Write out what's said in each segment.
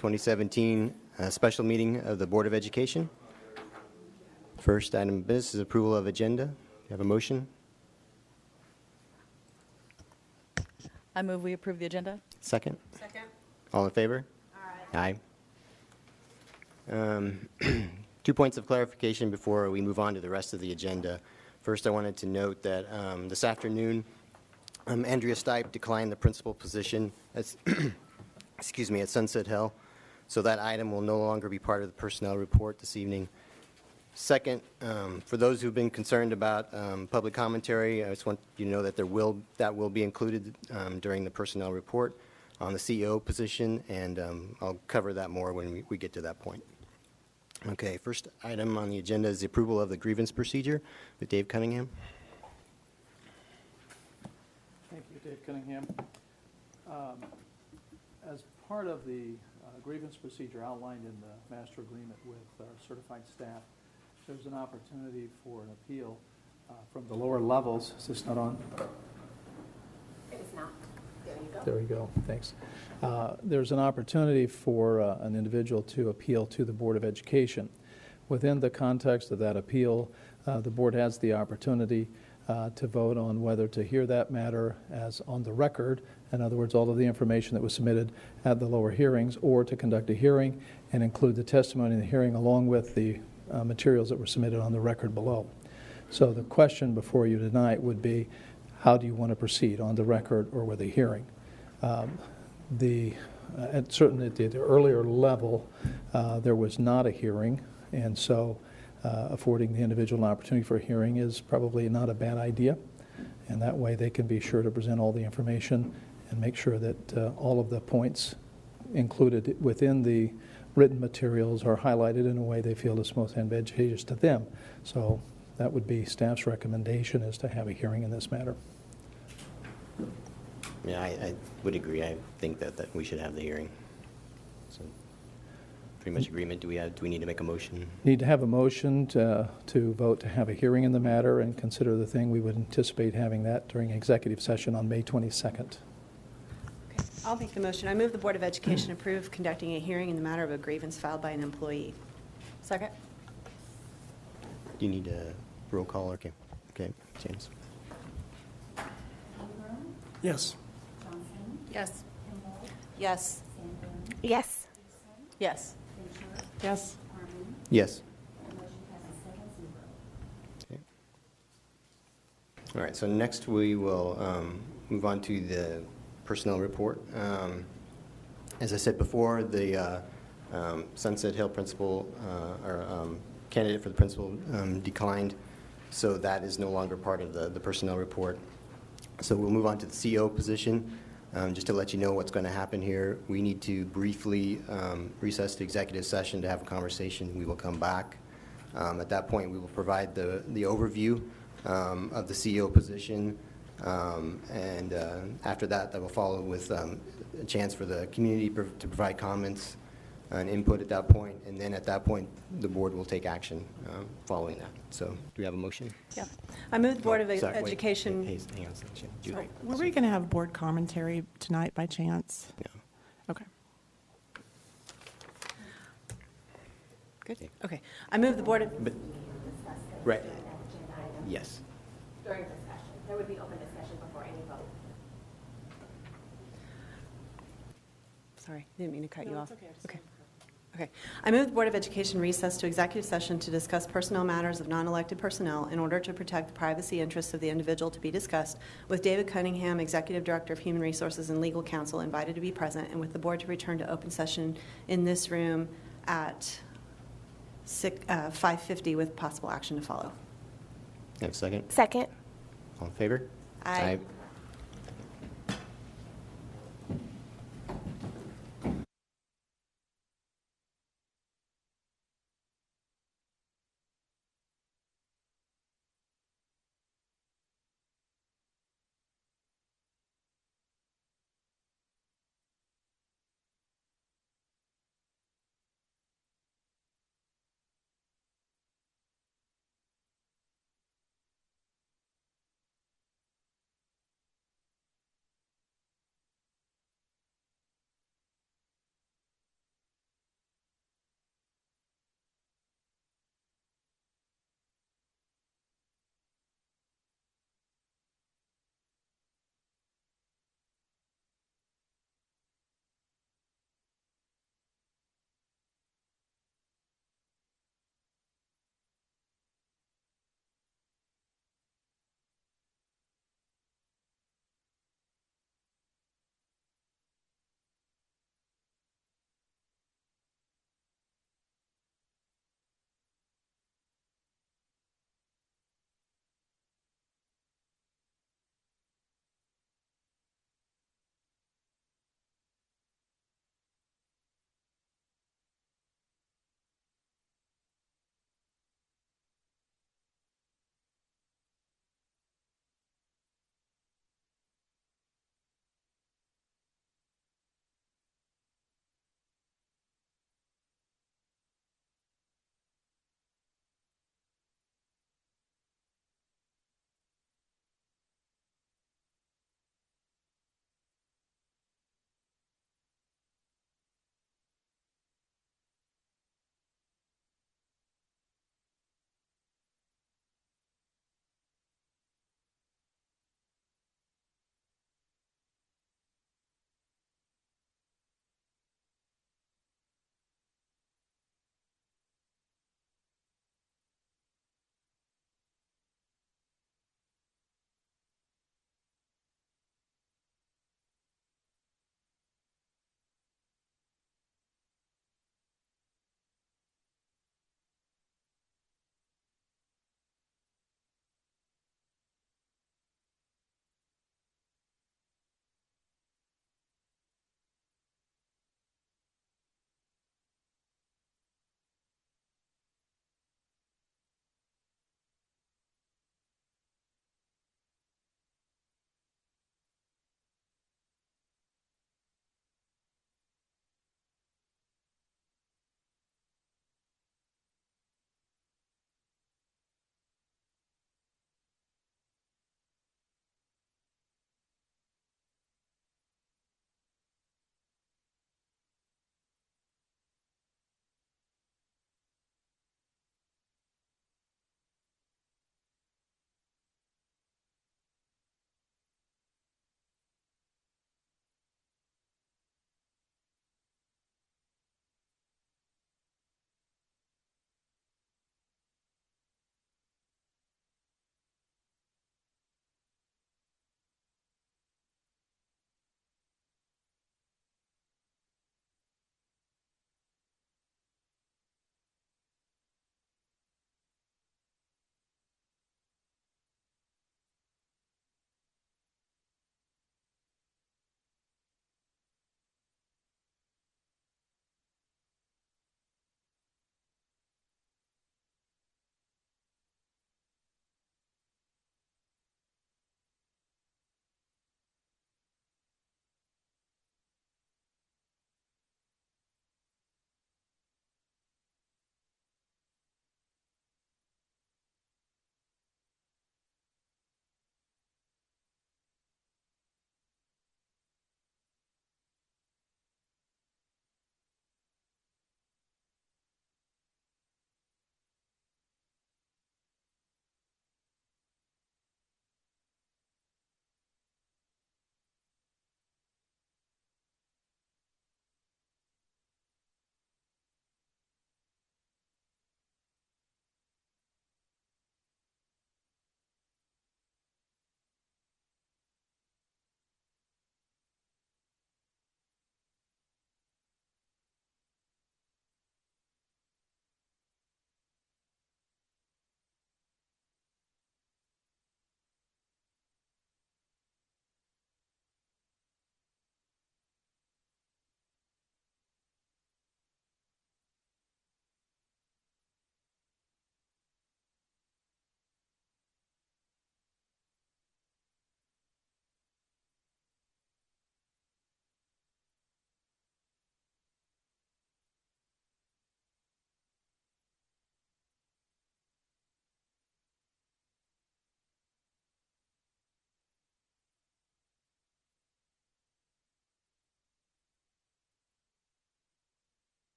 2017 special meeting of the Board of Education. First item of business is approval of agenda. Do you have a motion? I move we approve the agenda. Second? Second. All in favor? Aye. Aye. 2 points of clarification before we move on to the rest of the agenda. First, I wanted to note that this afternoon, Andrea Stipe declined the principal position at, excuse me, at Sunset Hill, so that item will no longer be part of the personnel report this evening. Second, for those who've been concerned about public commentary, I just want you to know that that will be included during the personnel report on the CEO position, and I'll cover that more when we get to that point. Okay, first item on the agenda is the approval of the grievance procedure with Dave Cunningham. Thank you, Dave Cunningham. As part of the grievance procedure outlined in the master agreement with our certified staff, there's an opportunity for an appeal from the lower levels. Is this not on? It is not. There you go. There we go. Thanks. There's an opportunity for an individual to appeal to the Board of Education. Within the context of that appeal, the board has the opportunity to vote on whether to hear that matter as on the record, in other words, all of the information that was submitted at the lower hearings, or to conduct a hearing and include the testimony in the hearing along with the materials that were submitted on the record below. So the question before you tonight would be, how do you want to proceed, on the record or with a hearing? Certainly at the earlier level, there was not a hearing, and so affording the individual an opportunity for a hearing is probably not a bad idea, and that way they can be sure to present all the information and make sure that all of the points included within the written materials are highlighted in a way they feel is most advantageous to them. So that would be staff's recommendation, is to have a hearing in this matter. Yeah, I would agree. I think that we should have the hearing. So, pretty much agreement. Do we need to make a motion? Need to have a motion to vote to have a hearing in the matter and consider the thing. We would anticipate having that during executive session on May 22nd. Okay, I'll make the motion. I move the Board of Education approve conducting a hearing in the matter of a grievance filed by an employee. Second. Do you need a roll call? Okay, James. Yes. Yes. Yes. Yes. Yes. Yes. Yes. Okay. All right, so next we will move on to the personnel report. As I said before, the Sunset Hill principal, or candidate for the principal declined, so that is no longer part of the personnel report. So we'll move on to the CEO position. Just to let you know what's going to happen here, we need to briefly recess the executive session to have a conversation. We will come back. At that point, we will provide the overview of the CEO position, and after that, that will follow with a chance for the community to provide comments and input at that point, and then at that point, the board will take action following that. So, do we have a motion? Yeah. I move the Board of Sorry, wait. Education. Hey, hang on a second. Judy. Sorry. Were we going to have board commentary tonight by chance? No. Okay. Good. Okay. I move the Board of. But, right. Yes. During discussion. There would be open discussion before any vote. Sorry, didn't mean to cut you off. Okay. Okay. I move the Board of Education recess to executive session to discuss personnel matters of non-elected personnel in order to protect the privacy interests of the individual to be discussed, with David Cunningham, Executive Director of Human Resources and Legal Counsel, invited to be present, and with the board to return to open session in this room at 5:50 with possible action to follow. Have a second? Second. All in favor? Aye.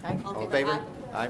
All in favor? Aye.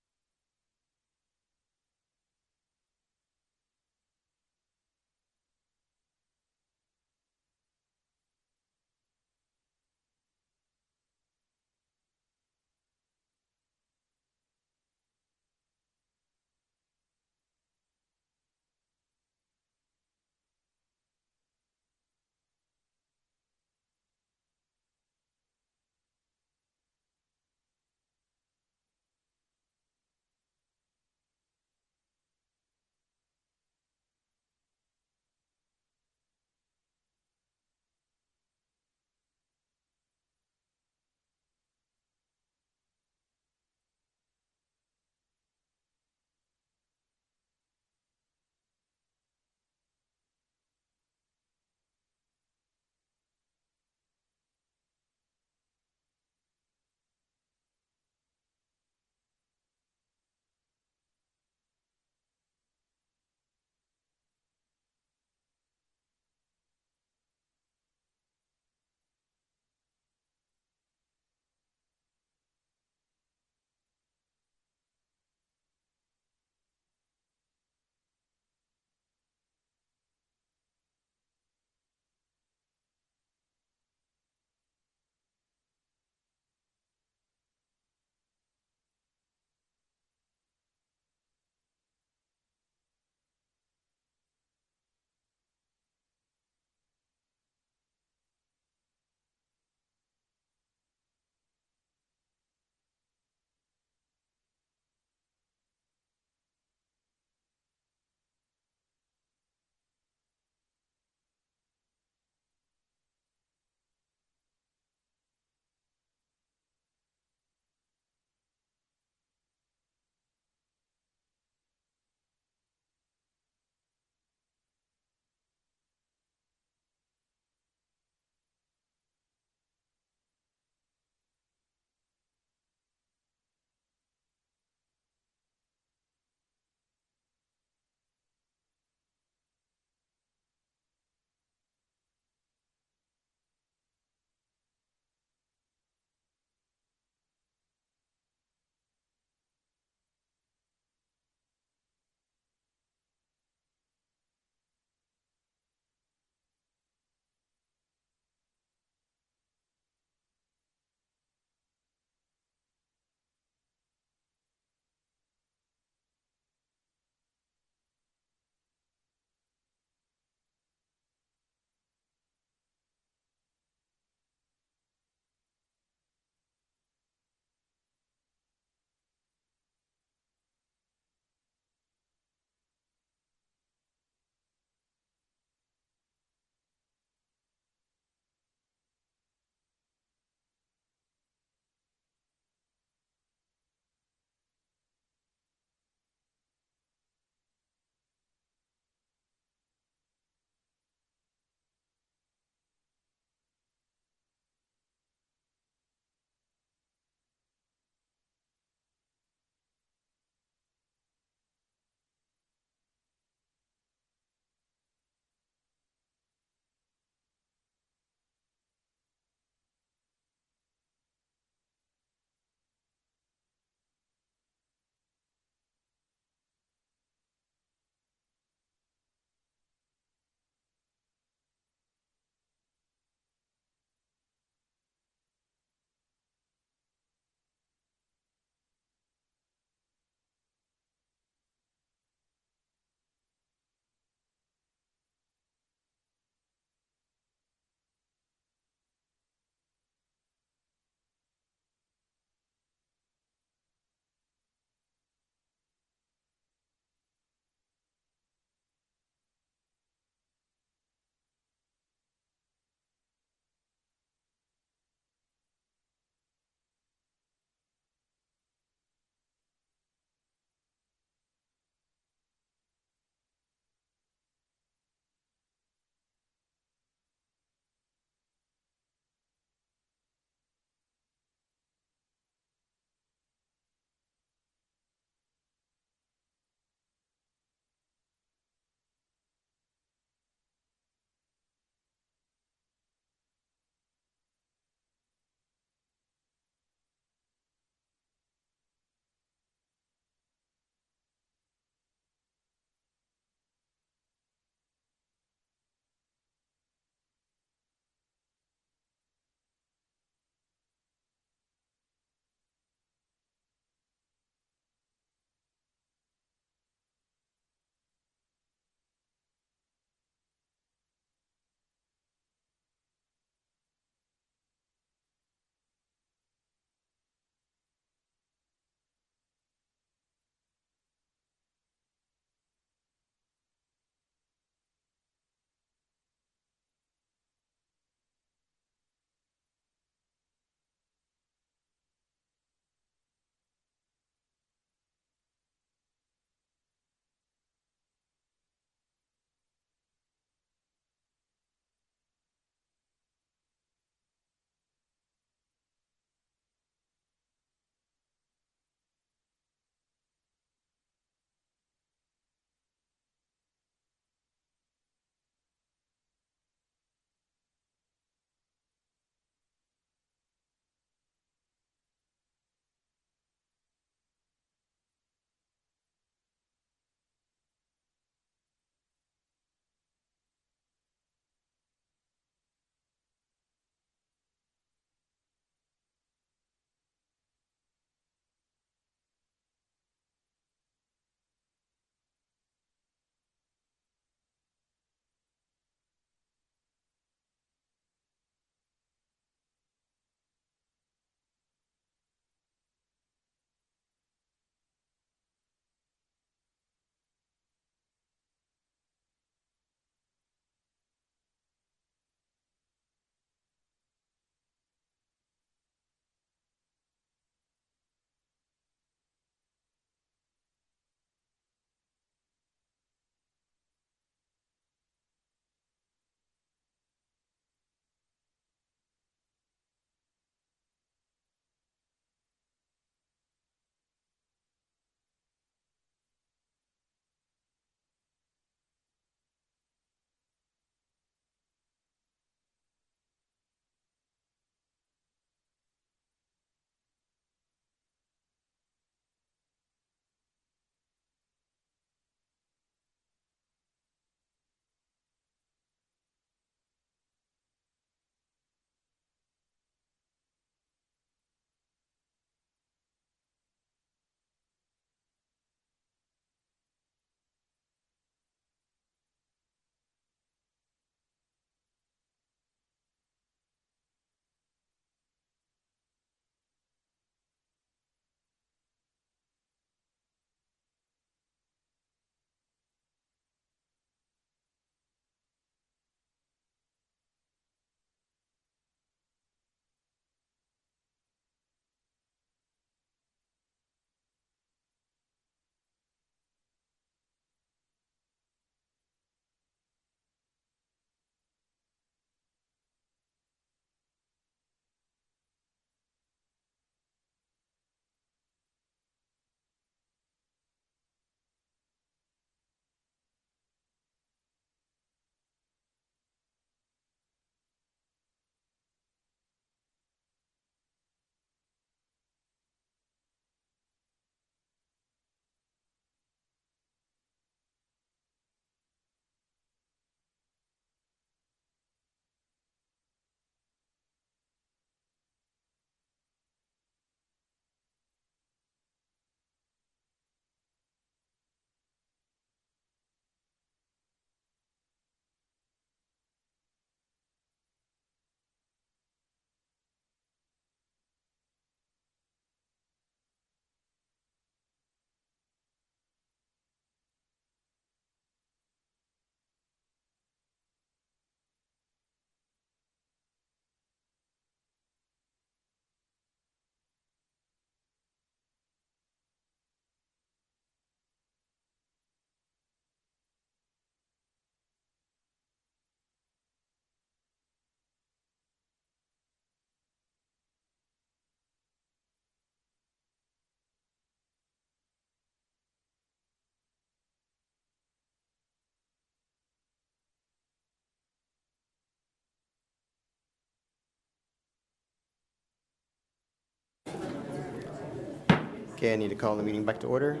Okay, I need to call the meeting back to order.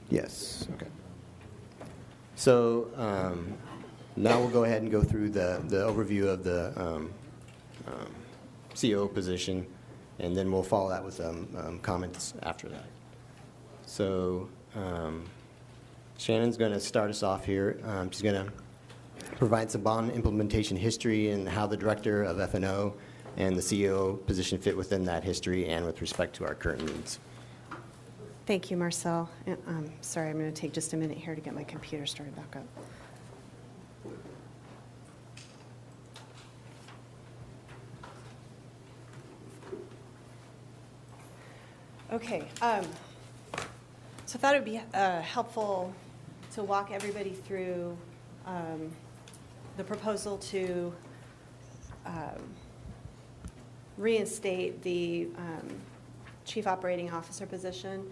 Yes, okay. So now we'll go ahead and go through the overview of the COO position, and then we'll follow that with comments after that. So Shannon's going to start us off here. She's going to provide some bond implementation history and how the director of F&O and the COO position fit within that history and with respect to our current needs. Thank you, Marcel. Sorry, I'm going to take just a minute here to get my computer started back up. Okay, so I thought it would be helpful to walk everybody through the proposal to reinstate the Chief Operating Officer position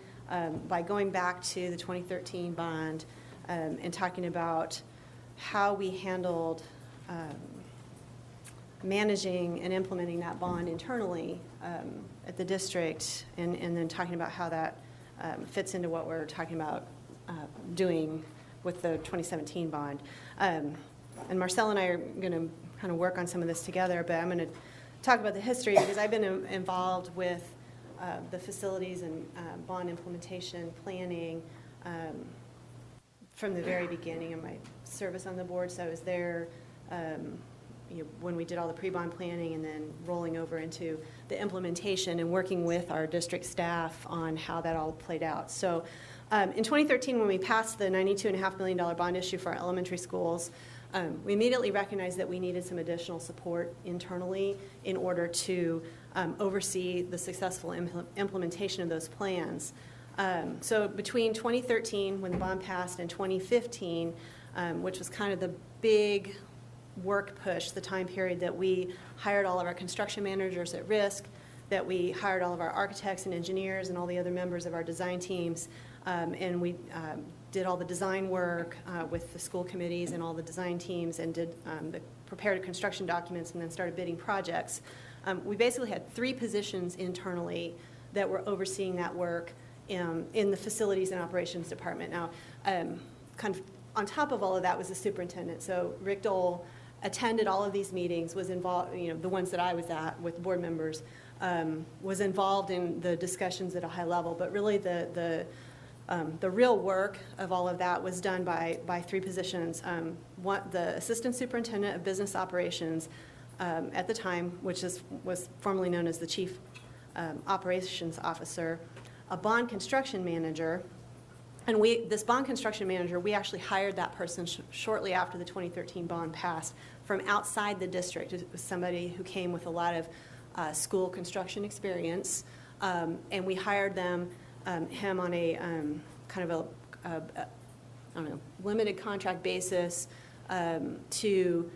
by going back to the 2013 bond and talking about how we handled managing and implementing that bond internally at the district, and then talking about how that fits into what we're talking about doing with the 2017 bond. And Marcel and I are going to kind of work on some of this together, but I'm going to talk about the history because I've been involved with the facilities and bond implementation planning from the very beginning of my service on the board. So I was there when we did all the pre-bond planning and then rolling over into the implementation and working with our district staff on how that all played out. So in 2013, when we passed the $92.5 million bond issue for our elementary schools, we immediately recognized that we needed some additional support internally in order to oversee the successful implementation of those plans. So between 2013, when the bond passed, and 2015, which was kind of the big work push, the time period that we hired all of our construction managers at risk, that we hired all of our architects and engineers and all the other members of our design teams, and we did all the design work with the school committees and all the design teams, and did prepared construction documents and then started bidding projects. We basically had 3 positions internally that were overseeing that work in the facilities and operations department. Now, kind of on top of all of that was the superintendent. So Rick Dole attended all of these meetings, was involved, the ones that I was at with board members, was involved in the discussions at a high level, but really the real work of all of that was done by 3 positions. The assistant superintendent of business operations at the time, which was formerly known as the chief operations officer, a bond construction manager, and this bond construction manager, we actually hired that person shortly after the 2013 bond passed from outside the district. It was somebody who came with a lot of school construction experience, and we hired him on a kind of a limited contract basis to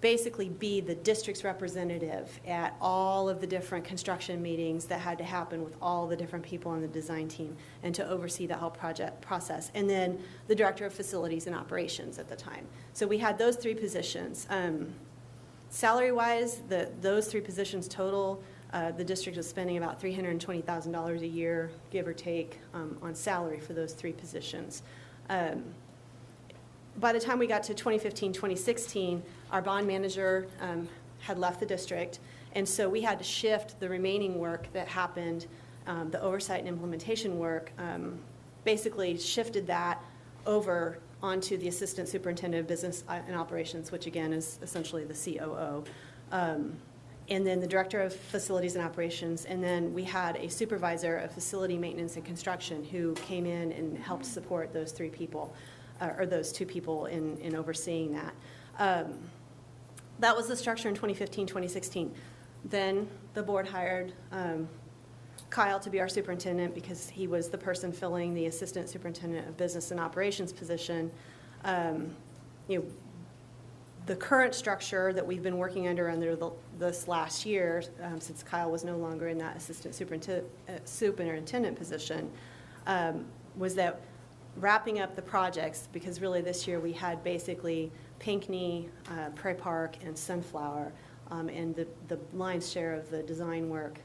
basically be the district's representative at all of the different construction meetings that had to happen with all the different people on the design team, and to oversee the whole project process. And then the director of facilities and operations at the time. So we had those 3 positions. Salary-wise, those 3 positions total, the district was spending about $320,000 a year, give or take, on salary for those 3 positions. By the time we got to 2015, 2016, our bond manager had left the district, and so we had to shift the remaining work that happened, the oversight and implementation work, basically shifted that over onto the assistant superintendent of business and operations, which again is essentially the COO. And then the director of facilities and operations, and then we had a supervisor of facility maintenance and construction who came in and helped support those 3 people, or those 2 people in overseeing that. That was the structure in 2015, 2016. Then the board hired Kyle to be our superintendent because he was the person filling the assistant superintendent of business and operations position. The current structure that we've been working under this last year, since Kyle was no longer in that assistant superintendent position, was that wrapping up the projects, because really this year we had basically Pinckney, Prairie Park, and Sunflower, and the lion's share of the design work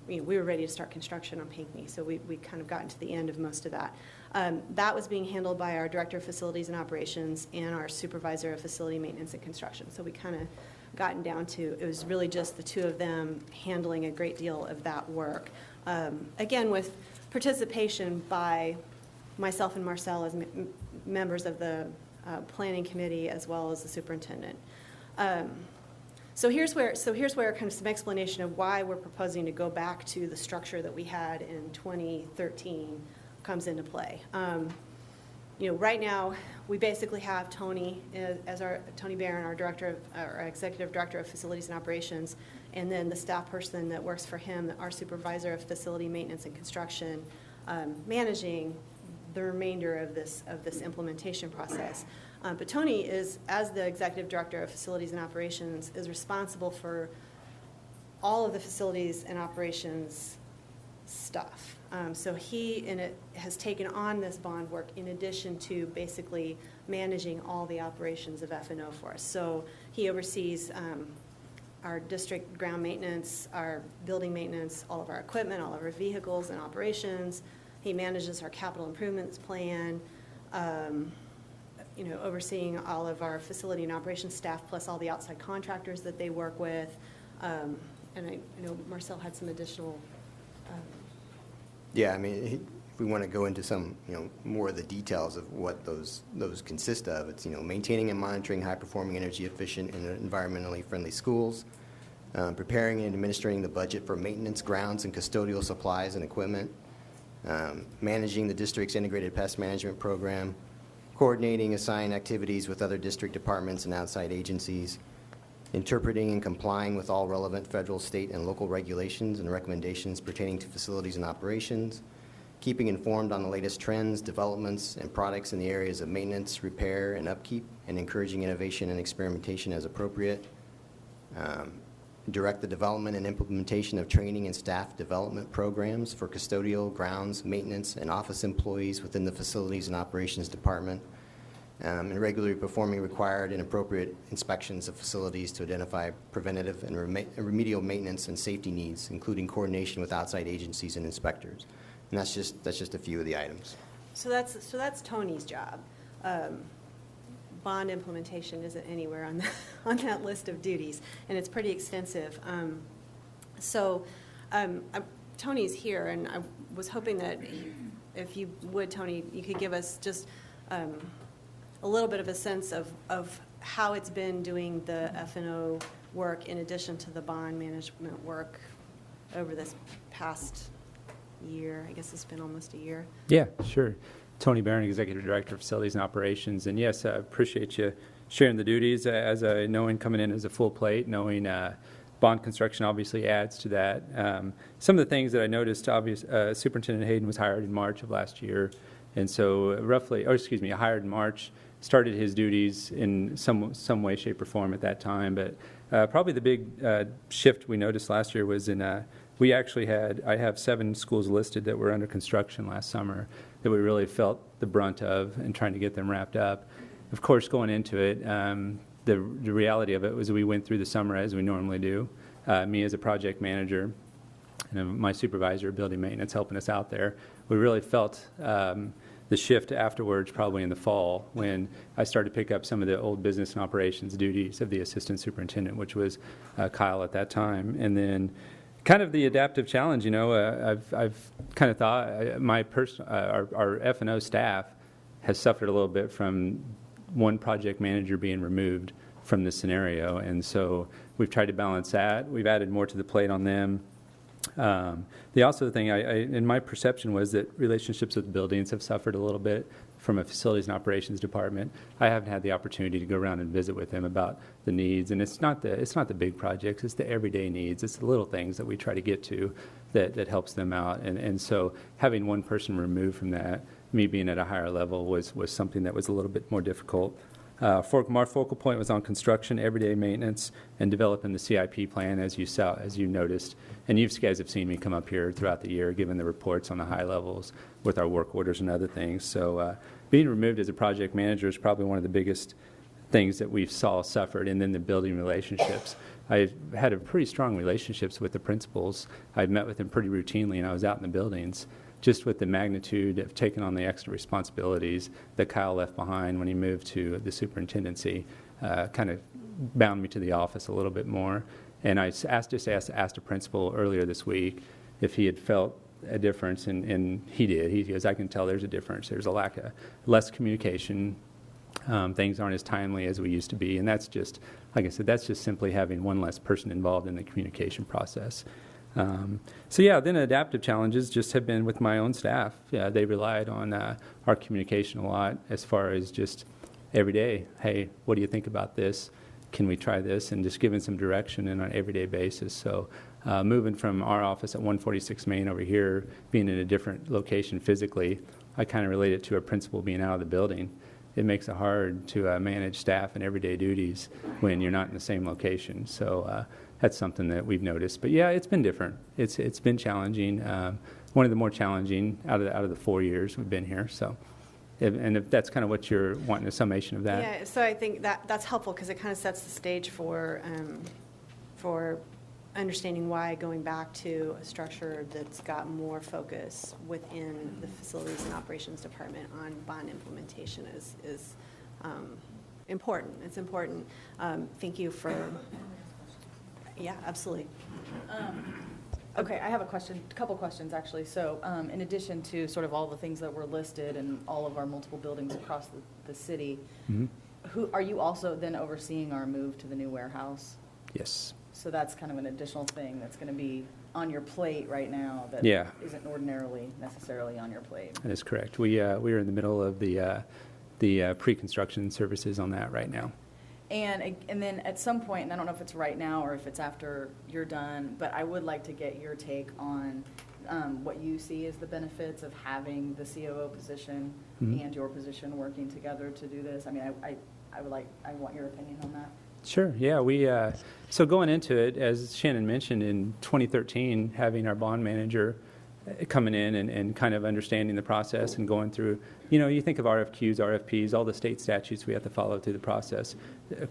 we were ready to start construction on Pinckney, so we kind of gotten to the end of most of that. That was being handled by our Director of Facilities and Operations and our Supervisor of Facility Maintenance and Construction. So we kind of gotten down to, it was really just the two of them handling a great deal of that work. Again, with participation by myself and Marcel as members of the Planning Committee as well as the Superintendent. So here's where kind of some explanation of why we're proposing to go back to the structure that we had in 2013 comes into play. Right now, we basically have Tony Tony Barron, our Executive Director of Facilities and Operations, and then the staff person that works for him, our Supervisor of Facility Maintenance and Construction, managing the remainder of this implementation process. But Tony is, as the Executive Director of Facilities and Operations, is responsible for all of the facilities and operations stuff. So he has taken on this bond work in addition to basically managing all the operations of F&O for us. So he oversees our district ground maintenance, our building maintenance, all of our equipment, all of our vehicles and operations. He manages our capital improvements plan, overseeing all of our facility and operations staff, plus all the outside contractors that they work with. And I know Marcel had some additional. Yeah, I mean, if we want to go into some, more of the details of what those consist of, it's, maintaining and monitoring high-performing, energy-efficient, and environmentally friendly schools, preparing and administering the budget for maintenance, grounds, and custodial supplies and equipment, managing the district's integrated pest management program, coordinating assigned activities with other district departments and outside agencies, interpreting and complying with all relevant federal, state, and local regulations and recommendations pertaining to facilities and operations, keeping informed on the latest trends, developments, and products in the areas of maintenance, repair, and upkeep, and encouraging innovation and experimentation as appropriate, direct the development and implementation of training and staff development programs for custodial, grounds, maintenance, and office employees within the Facilities and Operations Department, and regularly performing required and appropriate inspections of facilities to identify preventative and remedial maintenance and safety needs, including coordination with outside agencies and inspectors. And that's just a few of the items. So that's Tony's job. Bond implementation isn't anywhere on that list of duties, and it's pretty extensive. Tony's here, and I was hoping that if you would, Tony, you could give us just a little bit of a sense of how it's been doing the F&O work in addition to the bond management work over this past year. I guess it's been almost a year. Yeah, sure. Tony Barron, Executive Director of Facilities and Operations. And yes, I appreciate you sharing the duties, as knowing coming in as a full plate, knowing bond construction obviously adds to that. Some of the things that I noticed, Superintendent Hayden was hired in March of last year. And so hired in March, started his duties in some way, shape, or form at that time. But probably the big shift we noticed last year was I have 7 schools listed that were under construction last summer that we really felt the brunt of and trying to get them wrapped up. Of course, going into it, the reality of it was we went through the summer as we normally do. Me as a project manager and my supervisor of building maintenance helping us out there. We really felt the shift afterwards, probably in the fall, when I started to pick up some of the old business and operations duties of the assistant superintendent, which was Kyle at that time. And then kind of the adaptive challenge, I've kind of thought our F&O staff has suffered a little bit from one project manager being removed from this scenario. And so we've tried to balance that. We've added more to the plate on them. The also thing, in my perception, was that relationships with buildings have suffered a little bit from a facilities and operations department. I haven't had the opportunity to go around and visit with them about the needs, and it's not the big projects, it's the everyday needs, it's the little things that we try to get to that helps them out. And so having one person removed from that, me being at a higher level, was something that was a little bit more difficult. Our focal point was on construction, everyday maintenance, and developing the CIP plan, as you noticed. And you guys have seen me come up here throughout the year, giving the reports on the high levels with our work orders and other things. So being removed as a project manager is probably one of the biggest things that we saw suffered, and then the building relationships. I've had a pretty strong relationships with the principals. I've met with them pretty routinely, and I was out in the buildings. Just with the magnitude of taking on the extra responsibilities that Kyle left behind when he moved to the superintendency, kind of bound me to the office a little bit more. And I asked a principal earlier this week if he had felt a difference, and he did. He goes, I can tell there's a difference. There's a lack of less communication. Things aren't as timely as we used to be, and that's just, like I said, that's just simply having one less person involved in the communication process. Then adaptive challenges just have been with my own staff. Yeah, they relied on our communication a lot as far as just every day, hey, what do you think about this? Can we try this? And just giving some direction on an everyday basis. So moving from our office at 146 Main over here, being in a different location physically, I kind of relate it to a principal being out of the building. It makes it hard to manage staff and everyday duties when you're not in the same location. So that's something that we've noticed. But yeah, it's been different. It's been challenging. One of the more challenging out of the 4 years we've been here. So, and if that's kind of what you're wanting, a summation of that. Yeah, so I think that's helpful because it kind of sets the stage for understanding why going back to a structure that's got more focus within the Facilities and Operations Department on bond implementation is important. It's important. Thank you for, yeah, absolutely. Okay, I have a couple questions actually. So in addition to sort of all the things that were listed and all of our multiple buildings across the city, who are you also then overseeing our move to the new warehouse? Yes. So that's kind of an additional thing that's going to be on your plate right now that isn't ordinarily necessarily on your plate. That is correct. We are in the middle of the pre-construction services on that right now. And then at some point, and I don't know if it's right now or if it's after you're done, but I would like to get your take on what you see as the benefits of having the COO position and your position working together to do this. I mean, I want your opinion on that. Sure. Yeah. So going into it, as Shannon mentioned, in 2013, having our bond manager coming in and kind of understanding the process and going through, you think of RFQs, RFPs, all the state statutes we have to follow through the process,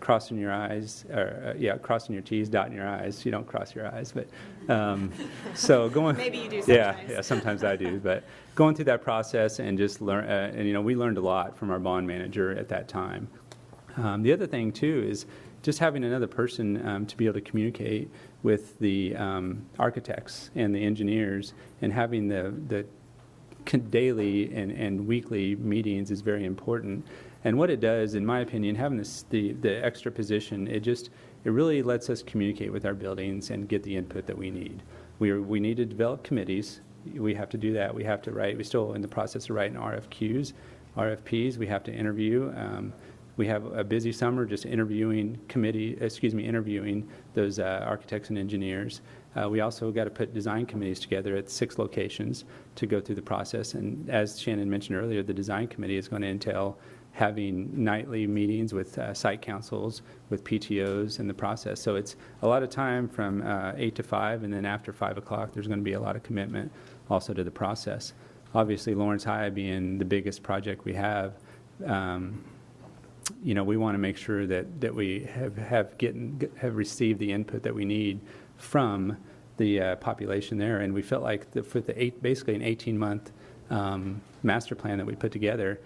crossing your I's, crossing your T's, dotting your I's. You don't cross your I's, but so going. Maybe you do sometimes. Yeah, sometimes I do. But going through that process and just learn, and we learned a lot from our bond manager at that time. The other thing too is just having another person to be able to communicate with the architects and the engineers, and having the daily and weekly meetings is very important. And what it does, in my opinion, having the extra position, it really lets us communicate with our buildings and get the input that we need. We need to develop committees. We have to do that. We have to write. We're still in the process of writing RFPs. We have to interview. We have a busy summer just interviewing those architects and engineers. We also got to put design committees together at 6 locations to go through the process. And as Shannon mentioned earlier, the design committee is going to entail having nightly meetings with site councils, with PTOs in the process. So it's a lot of time from 8 to 5, and then after 5 o'clock, there's going to be a lot of commitment also to the process. Obviously, Lawrence High being the biggest project we have, we want to make sure that we have received the input that we need from the population there, and we felt like basically an 18-month master plan that we put together,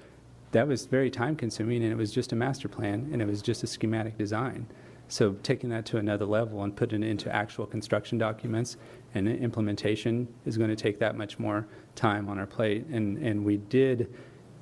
that was very time-consuming, and it was just a master plan, and it was just a schematic design. So taking that to another level and putting it into actual construction documents and implementation is going to take that much more time on our plate, and we did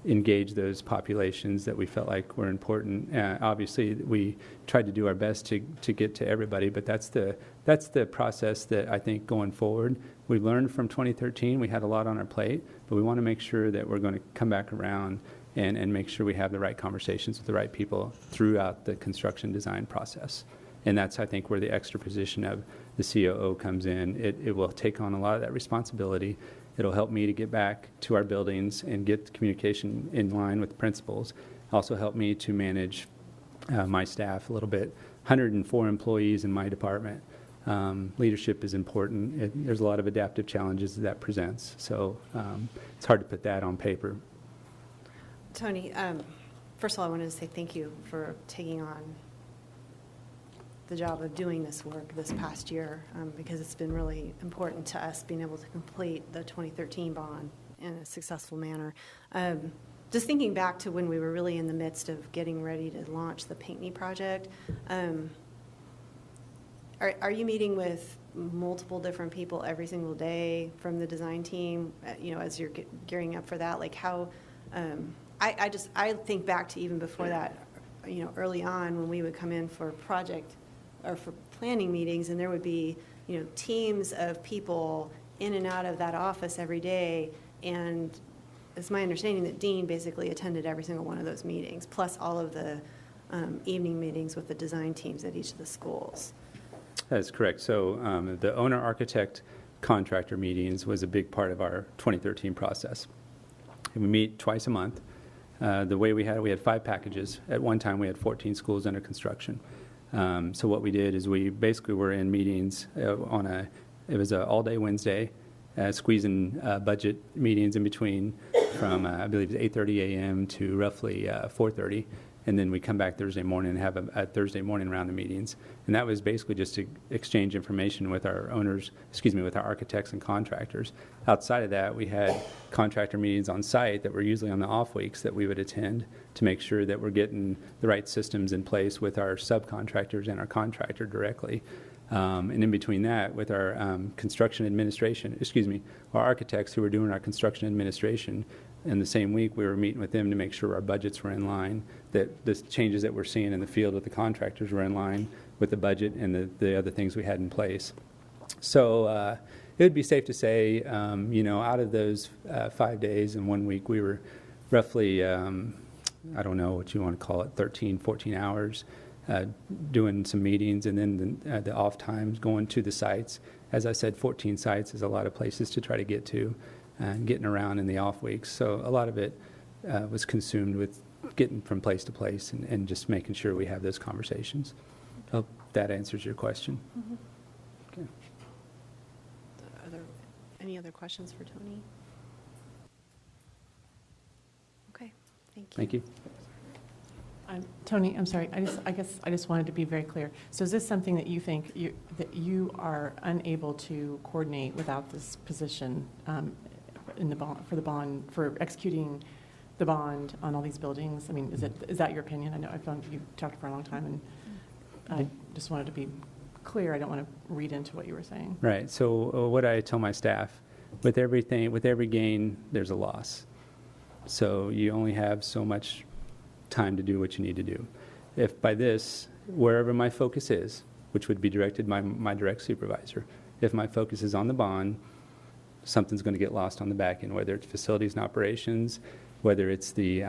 engage those populations that we felt like were important. Obviously, we tried to do our best to get to everybody, but that's the process that I think going forward. We learned from 2013. We had a lot on our plate, but we want to make sure that we're going to come back around and make sure we have the right conversations with the right people throughout the construction design process. And that's, I think, where the extra position of the COO comes in. It will take on a lot of that responsibility. It'll help me to get back to our buildings and get the communication in line with the principals. Also help me to manage my staff a little bit. 104 employees in my department. Leadership is important. There's a lot of adaptive challenges that presents. So it's hard to put that on paper. Tony, First of all, I wanted to say thank you for taking on the job of doing this work this past year, because it's been really important to us being able to complete the 2013 bond in a successful manner. Just thinking back to when we were really in the midst of getting ready to launch the Pinckney project, are you meeting with multiple different people every single day from the design team, as you're gearing up for that? Like how, I think back to even before that, early on when we would come in for project or for planning meetings, and there would be, teams of people in and out of that office every day. And it's my understanding that Dean basically attended every single one of those meetings, plus all of the evening meetings with the design teams at each of the schools. That's correct. So the owner-architect contractor meetings was a big part of our 2013 process. And we meet twice a month. The way we had 5 packages. At one time, we had 14 schools under construction. So what we did is we basically were in meetings it was an all-day Wednesday, squeezing budget meetings in between from, I believe, 8:30 a.m. to roughly 4:30. And then we come back Thursday morning and have a Thursday morning round of meetings. And that was basically just to exchange information with our with our architects and contractors. Outside of that, we had contractor meetings on site that were usually on the off weeks that we would attend to make sure that we're getting the right systems in place with our subcontractors and our contractor directly. And in between that, with our construction administration, our architects who were doing our construction administration, in the same week, we were meeting with them to make sure our budgets were in line, that the changes that we're seeing in the field with the contractors were in line with the budget and the other things we had in place. So it would be safe to say, out of those 5 days in 1 week, we were roughly, I don't know what you want to call it, 13, 14 hours doing some meetings, and then the off times going to the sites. As I said, 14 sites is a lot of places to try to get to. And getting around in the off weeks. So a lot of it was consumed with getting from place to place and just making sure we have those conversations. Hope that answers your question. Mm-hmm. Okay. Any other questions for Tony? Okay, thank you. Thank you. Tony, I'm sorry. I guess I just wanted to be very clear. So is this something that you think that you are unable to coordinate without this position in the bond for executing the bond on all these buildings? I mean, is that your opinion? I know I've known you talked for a long time, and I just wanted to be clear. I don't want to read into what you were saying. Right. So what I tell my staff, with every gain, there's a loss. So you only have so much time to do what you need to do. If by this, wherever my focus is, which would be directed by my direct supervisor, if my focus is on the bond, something's going to get lost on the back end, whether it's facilities and operations, whether it's the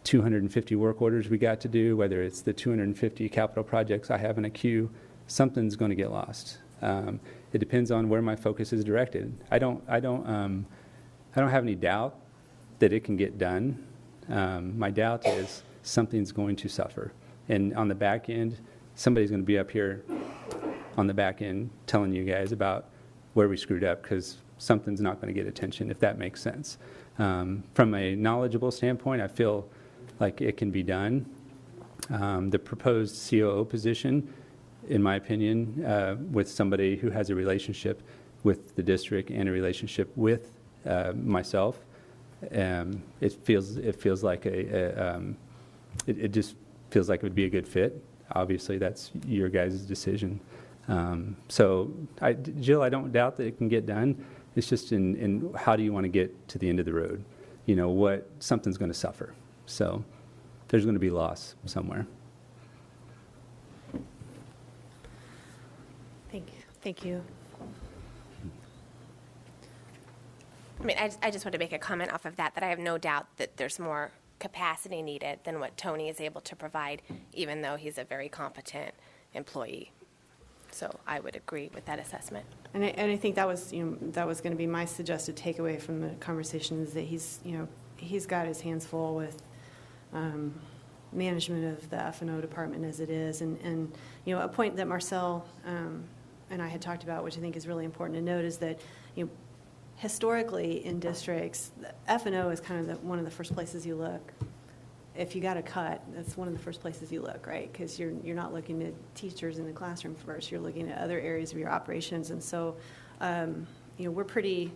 250 work orders we got to do, whether it's the 250 capital projects I have in a queue, something's going to get lost. It depends on where my focus is directed. I don't have any doubt that it can get done. My doubt is something's going to suffer. And on the back end, somebody's going to be up here on the back end telling you guys about where we screwed up, because something's not going to get attention, if that makes sense. From a knowledgeable standpoint, I feel like it can be done. The proposed COO position, in my opinion, with somebody who has a relationship with the district and a relationship with myself, it feels like it just feels like it would be a good fit. Obviously, that's your guys' decision. So, Jill, I don't doubt that it can get done. It's just in how do you want to get to the end of the road? Something's going to suffer. So there's going to be loss somewhere. Thank you. I mean, I just want to make a comment off of that I have no doubt that there's more capacity needed than what Tony is able to provide, even though he's a very competent employee. So I would agree with that assessment. And I think that was going to be my suggested takeaway from the conversation, is that he's got his hands full with management of the F&O department as it is, and a point that Marcel and I had talked about, which I think is really important to note, is that historically in districts, F&O is kind of one of the first places you look if you got to cut, that's one of the first places you look, right? Because you're not looking at teachers in the classroom first, you're looking at other areas of your operations. And so, we're pretty,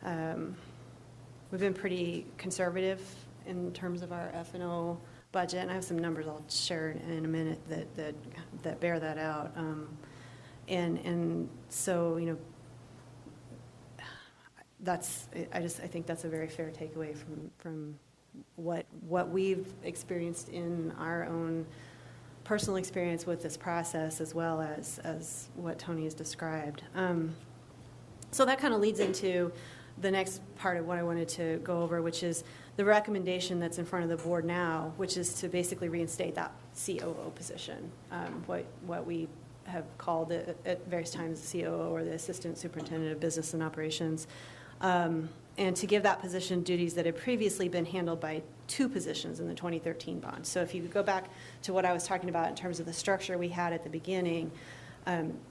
we've been pretty conservative in terms of our F&O budget, and I have some numbers I'll share in a minute that bear that out. And so, I think that's a very fair takeaway from what we've experienced in our own personal experience with this process, as well as what Tony has described. So that kind of leads into the next part of what I wanted to go over, which is the recommendation that's in front of the board now, which is to basically reinstate that COO position, what we have called it at various times the COO, or the Assistant Superintendent of Business and Operations, and to give that position duties that had previously been handled by two positions in the 2013 bond. So if you go back to what I was talking about in terms of the structure we had at the beginning,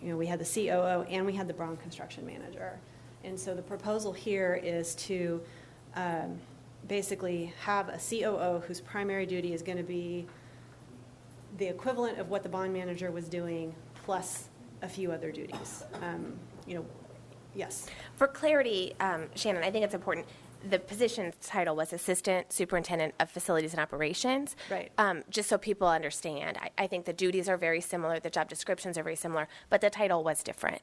we had the COO and we had the bond construction manager. And so the proposal here is to basically have a COO whose primary duty is going to be the equivalent of what the bond manager was doing, plus a few other duties. Yes. For clarity, Shannon, I think it's important. The position's title was Assistant Superintendent of Facilities and Operations. Right. Just so people understand, I think the duties are very similar, the job descriptions are very similar, but the title was different.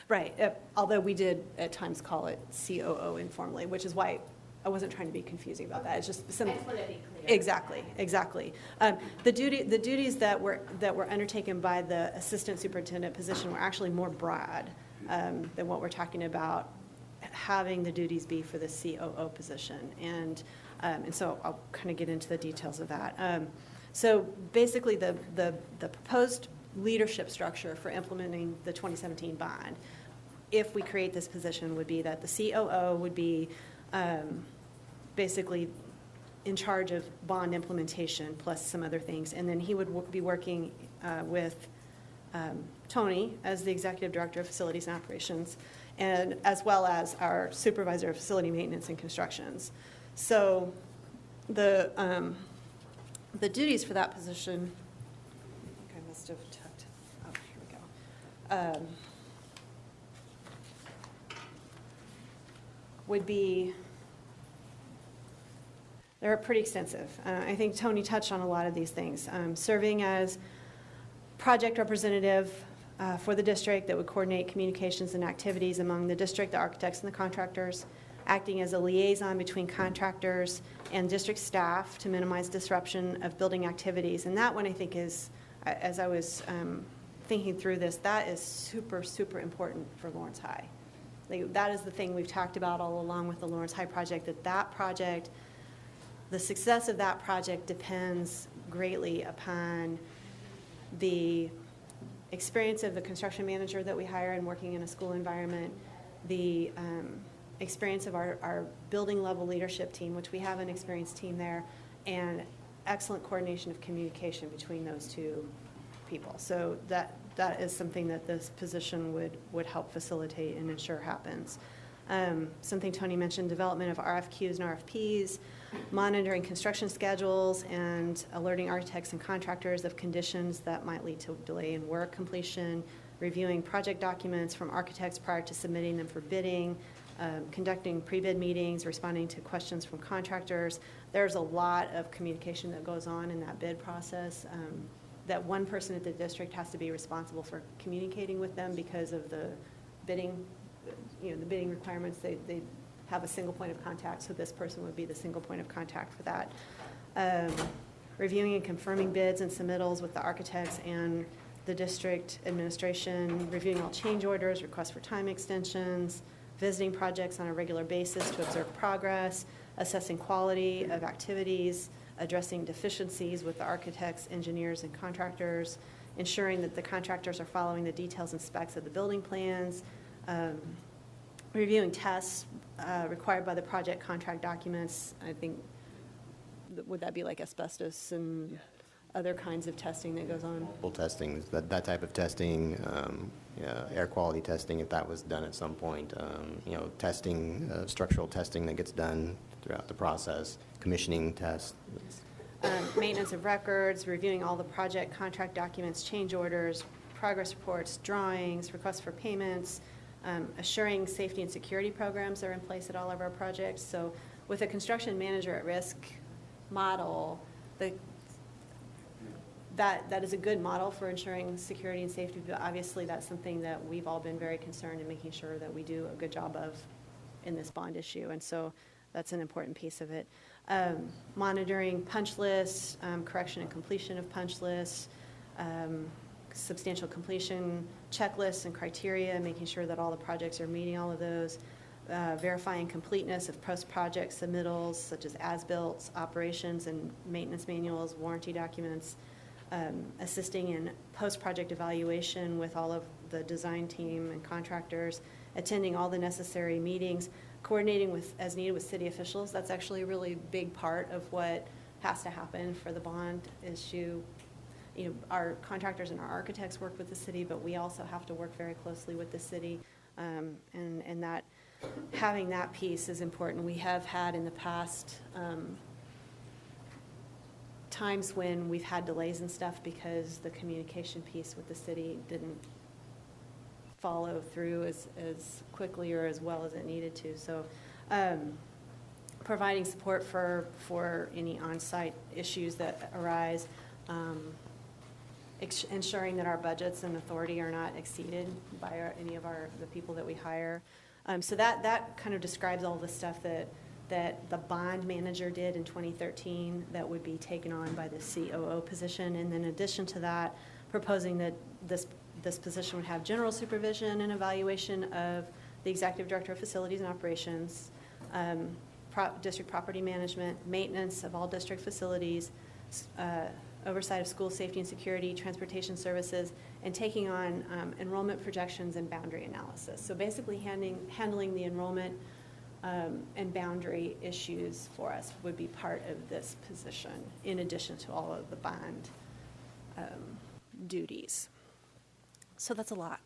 Right. Although we did at times call it COO informally, which is why I wasn't trying to be confusing about that. It's just some. I just wanted to be clear. Exactly. The duties that were undertaken by the assistant superintendent position were actually more broad than what we're talking about having the duties be for the COO position, and so I'll kind of get into the details of that. So basically, the proposed leadership structure for implementing the 2017 bond, if we create this position, would be that the COO would be basically in charge of bond implementation plus some other things, and then he would be working with Tony as the Executive Director of Facilities and Operations, and as well as our Supervisor of Facility Maintenance and Constructions. So the duties for that position, I think I must have tucked, oh, here we go, would be, they're pretty extensive. I think Tony touched on a lot of these things. Serving as project representative for the district that would coordinate communications and activities among the district, the architects, and the contractors, acting as a liaison between contractors and district staff to minimize disruption of building activities. And that one, I think, is, as I was thinking through this, that is super, super important for Lawrence High. Like, that is the thing we've talked about all along with the Lawrence High project, that project, the success of that project depends greatly upon the experience of the construction manager that we hire and working in a school environment, the experience of our building level leadership team, which we have an experienced team there, and excellent coordination of communication between those two people. So that is something that this position would help facilitate and ensure happens. Something Tony mentioned, development of RFQs and RFPs, monitoring construction schedules, and alerting architects and contractors of conditions that might lead to delay in work completion, reviewing project documents from architects prior to submitting them for bidding, conducting pre-bid meetings, responding to questions from contractors. There's a lot of communication that goes on in that bid process. That one person at the district has to be responsible for communicating with them because of the bidding, the bidding requirements. They have a single point of contact, so this person would be the single point of contact for that. Reviewing and confirming bids and submittals with the architects and the district administration, reviewing all change orders, requests for time extensions, visiting projects on a regular basis to observe progress, assessing quality of activities, addressing deficiencies with the architects, engineers, and contractors, ensuring that the contractors are following the details and specs of the building plans, reviewing tests required by the project contract documents. I think, would that be like asbestos and other kinds of testing that goes on? Full testing, that type of testing, air quality testing, if that was done at some point, testing, structural testing that gets done throughout the process, commissioning tests. maintenance of records, reviewing all the project contract documents, change orders, progress reports, drawings, requests for payments, assuring safety and security programs are in place at all of our projects. So with a construction manager at risk model, that is a good model for ensuring security and safety, but obviously that's something that we've all been very concerned in making sure that we do a good job of in this bond issue, and so that's an important piece of it. Monitoring punch lists, correction and completion of punch lists, substantial completion checklists and criteria, making sure that all the projects are meeting all of those, verifying completeness of post-project submittals such as as-built, operations and maintenance manuals, warranty documents, assisting in post-project evaluation with all of the design team and contractors, attending all the necessary meetings, coordinating with, as needed with city officials. That's actually a really big part of what has to happen for the bond issue. You know, our contractors and our architects work with the city, but we also have to work very closely with the city, and that having that piece is important. We have had in the past times when we've had delays and stuff because the communication piece with the city didn't follow through as quickly or as well as it needed to. So providing support for any on-site issues that arise, ensuring that our budgets and authority are not exceeded by any of the people that we hire. So that kind of describes all the stuff that the bond manager did in 2013 that would be taken on by the COO position. And then in addition to that, proposing that this position would have general supervision and evaluation of the Executive Director of Facilities and Operations, district property management, maintenance of all district facilities, oversight of school safety and security, transportation services, and taking on enrollment projections and boundary analysis. So basically handling the enrollment and boundary issues for us would be part of this position, in addition to all of the bond duties. So that's a lot.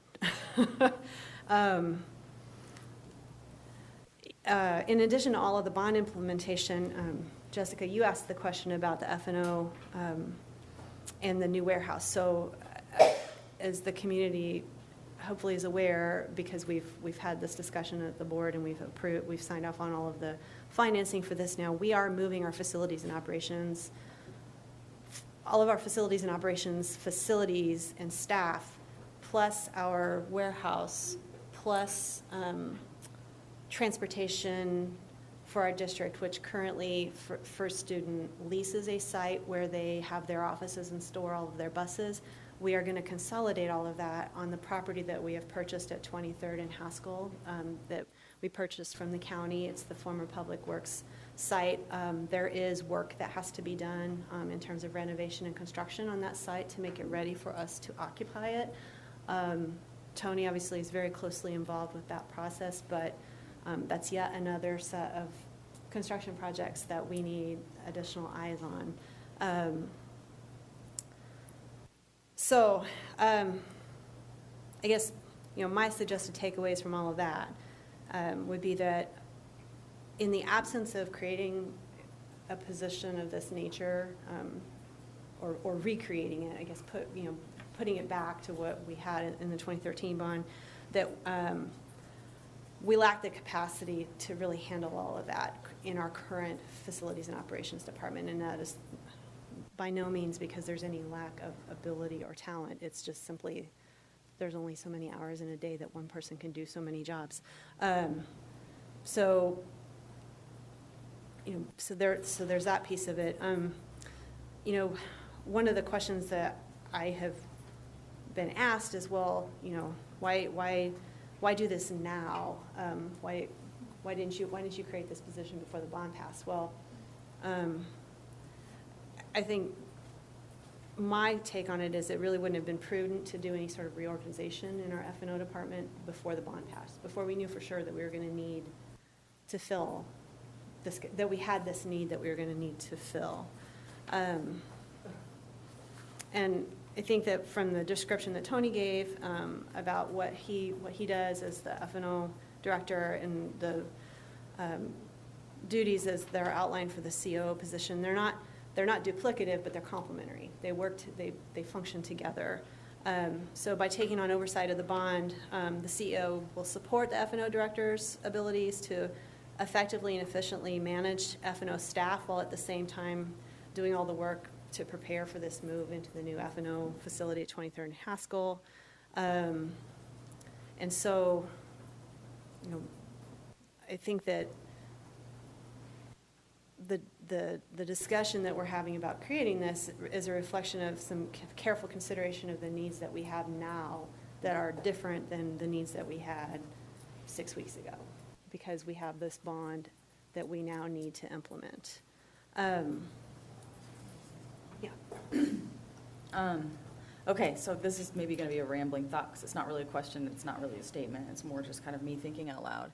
In addition to all of the bond implementation, Jessica, you asked the question about the F&O and the new warehouse. So as the community hopefully is aware, because we've had this discussion at the board and we've signed off on all of the financing for this now, we are moving our facilities and operations, all of our facilities and operations, facilities and staff, plus our warehouse, plus transportation for our district, which currently First Student leases a site where they have their offices and store all of their buses. We are going to consolidate all of that on the property that we have purchased at 23rd and Haskell that we purchased from the county. It's the former Public Works site. There is work that has to be done in terms of renovation and construction on that site to make it ready for us to occupy it. Tony obviously is very closely involved with that process, but that's yet another set of construction projects that we need additional eyes on. So I guess, my suggested takeaways from all of that would be that in the absence of creating a position of this nature, or recreating it, I guess, putting it back to what we had in the 2013 bond, that we lack the capacity to really handle all of that in our current facilities and operations department, and that is by no means because there's any lack of ability or talent. It's just simply there's only so many hours in a day that one person can do so many jobs. So there's that piece of it. One of the questions that I have been asked is, well, why do this now? Why didn't you create this position before the bond passed? Well, I think my take on it is it really wouldn't have been prudent to do any sort of reorganization in our F&O department before the bond passed, before we knew for sure that we were going to need to fill this, that we had this need that we were going to need to fill. And I think that from the description that Tony gave about what he does as the F&O director and the duties as they're outlined for the COO position, they're not they're not duplicative, but they're complementary. They function together. So by taking on oversight of the bond, the CEO will support the F&O director's abilities to effectively and efficiently manage F&O staff while at the same time doing all the work to prepare for this move into the new F&O facility at 23rd and Haskell. And so, I think that the discussion that we're having about creating this is a reflection of some careful consideration of the needs that we have now that are different than the needs that we had 6 weeks ago, because we have this bond that we now need to implement. Okay, so this is maybe going to be a rambling thought, because it's not really a question, it's not really a statement, it's more just kind of me thinking out loud.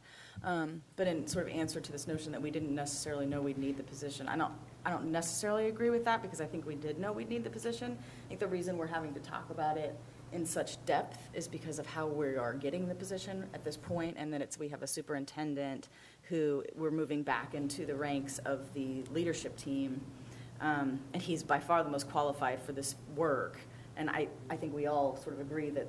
But in sort of answer to this notion that we didn't necessarily know we'd need the position, I don't necessarily agree with that, because I think we did know we'd need the position. I think the reason we're having to talk about it in such depth is because of how we are getting the position at this point, and that we have a superintendent who we're moving back into the ranks of the leadership team, and he's by far the most qualified for this work. And I think we all sort of agree that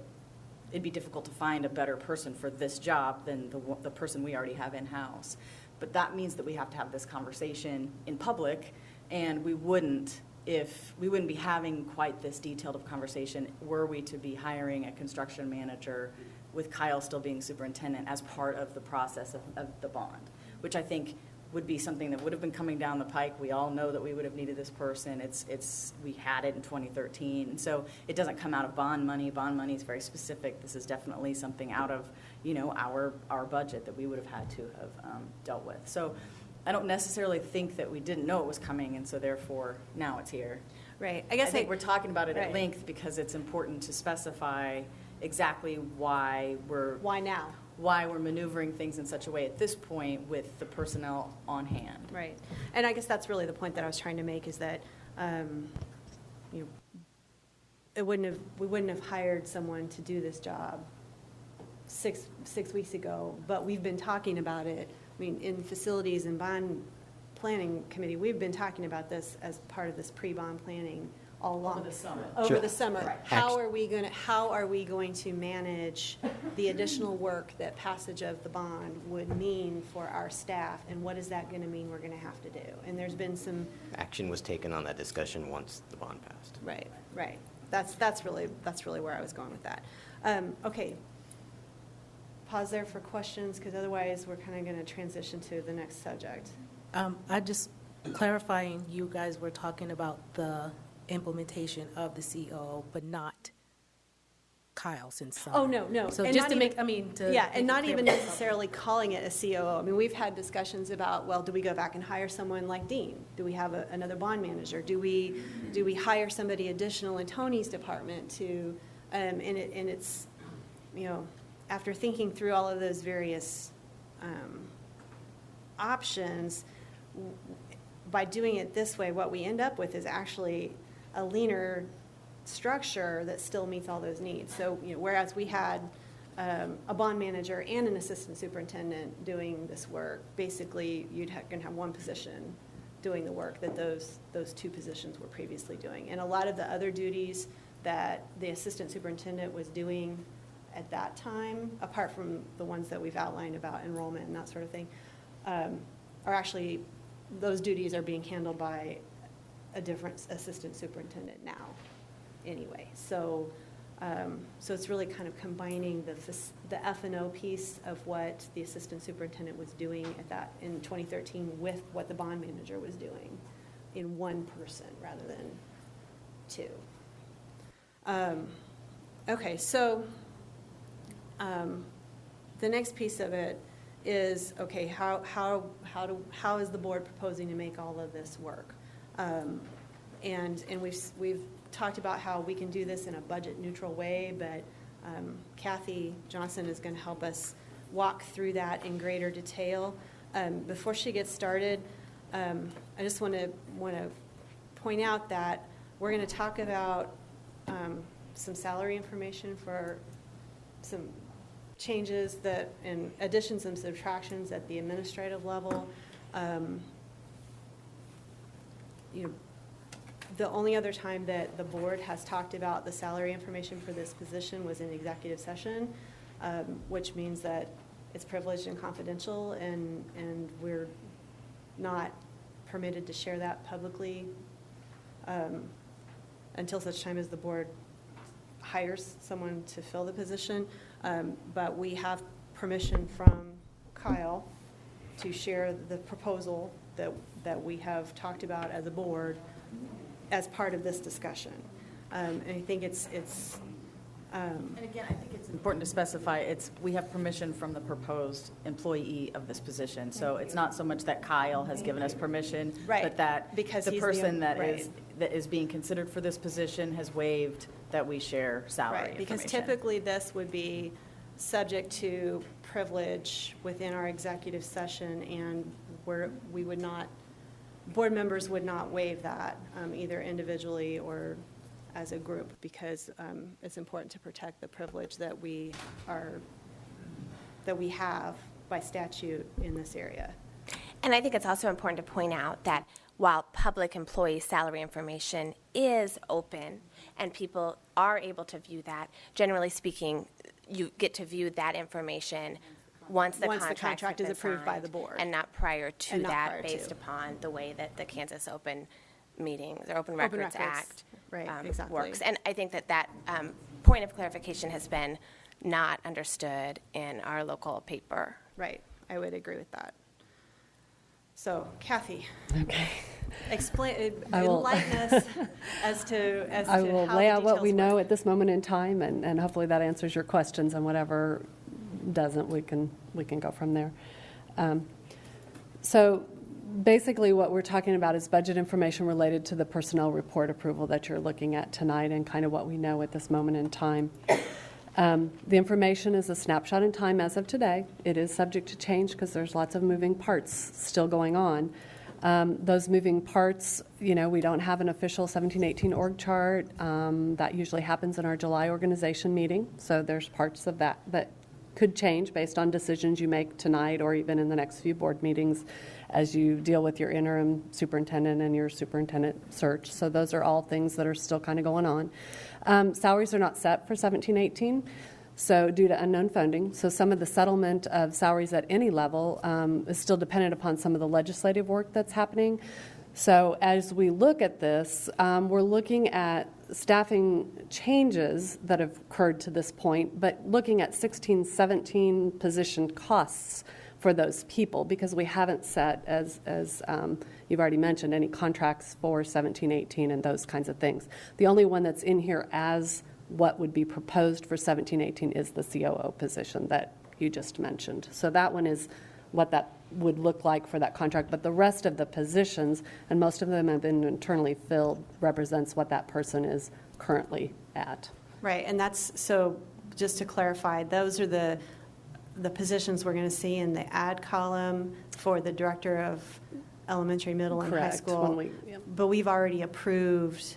it'd be difficult to find a better person for this job than the person we already have in-house. But that means that we have to have this conversation in public, and we wouldn't be having quite this detailed of conversation were we to be hiring a construction manager with Kyle still being superintendent as part of the process of the bond, which I think would be something that would have been coming down the pike. We all know that we would have needed this person. We had it in 2013. And so it doesn't come out of bond money. Bond money is very specific. This is definitely something out of, our budget that we would have had to have dealt with. So I don't necessarily think that we didn't know it was coming, and so therefore now it's here. Right. I think we're talking about it at right. length because it's important to specify exactly why we're maneuvering things in such a way at this point with the personnel on hand. Right. And I guess that's really the point that I was trying to make, is that we wouldn't have hired someone to do this job six weeks ago, but we've been talking about it. I mean, in facilities and bond planning committee, we've been talking about this as part of this pre-bond planning all along. Over the summer. Over Sure. the summer. Right. How are we going to manage the additional work that passage of the bond would mean for our staff, and what is that going to mean we're going to have to do? And there's been some Action was taken on that discussion once the bond passed. right. That's really where I was going with that. Okay. Pause there for questions, because otherwise we're kind of going to transition to the next subject. I just clarifying, you guys were talking about the implementation of the COO, but not Kyle since summer. Oh, no. So And just not to even- make, and not even necessarily calling it a COO. I mean, we've had discussions about, well, do we go back and hire someone like Dean? Do we have another bond manager? Do we hire somebody additional in Tony's department to, and it's, after thinking through all of those various options, by doing it this way, what we end up with is actually a leaner structure that still meets all those needs. So, whereas we had a bond manager and an assistant superintendent doing this work, basically you're going to have one position doing the work that those two positions were previously doing. And a lot of the other duties that the assistant superintendent was doing at that time, apart from the ones that we've outlined about enrollment and that sort of thing, are actually, those duties are being handled by a different assistant superintendent now anyway. So it's really kind of combining the F&O piece of what the assistant superintendent was doing in 2013 with what the bond manager was doing in one person rather than two. Okay, so the next piece of it is, okay, how is the board proposing to make all of this work? And we've talked about how we can do this in a budget neutral way, but Kathy Johnson is going to help us walk through that in greater detail. Before she gets started, I just want to point out that we're going to talk about some salary information for some changes and additions and subtractions at the administrative level. The only other time that the board has talked about the salary information for this position was in executive session, which means that it's privileged and confidential, and we're not permitted to share that publicly until such time as the board hires someone to fill the position. But we have permission from Kyle to share the proposal that we have talked about as a board as part of this discussion. And I think it's And again, I think it's important to specify, we have permission from the proposed employee of this position. So it's not so much that Kyle has given us permission, Right, but that because the he's the- person that right. is being considered for this position has waived that we share salary right, because information. typically this would be subject to privilege within our executive session, and where we would not, board members would not waive that, either individually or as a group, because it's important to protect the privilege that we have by statute in this area. And I think it's also important to point out that while public employee salary information is open and people are able to view that, generally speaking, you get to view that information once the contract is approved by the board. and not prior to And not that, prior based to. upon the way that the Kansas Open Meetings or Open Records Act right, exactly. works. And I think that point of clarification has been not understood in our local paper. Right, I would agree with that. So Kathy, Okay. explain, I will- enlighten us as to I will how lay the out what we details know work. at this moment in time, and hopefully that answers your questions, and whatever doesn't, we can go from there. So basically what we're talking about is budget information related to the personnel report approval that you're looking at tonight, and kind of what we know at this moment in time. The information is a snapshot in time as of today. It is subject to change because there's lots of moving parts still going on. Those moving parts, we don't have an official 1718 org chart. That usually happens in our July organization meeting. So there's parts of that could change based on decisions you make tonight or even in the next few board meetings as you deal with your interim superintendent and your superintendent search. So those are all things that are still kind of going on. Salaries are not set for 1718. So due to unknown funding, so some of the settlement of salaries at any level is still dependent upon some of the legislative work that's happening. So as we look at this, we're looking at staffing changes that have occurred to this point, but looking at 16, 17 position costs for those people, because we haven't set, as you've already mentioned, any contracts for 17, 18 and those kinds of things. The only one that's in here as what would be proposed for 17, 18 is the COO position that you just mentioned. So that one is what that would look like for that contract. But the rest of the positions, and most of them have been internally filled, represents what that person is currently at. Right, and that's, so just to clarify, those are the positions we're going to see in the ad column for the director of elementary, middle, and high Correct, school. yep. But we've already approved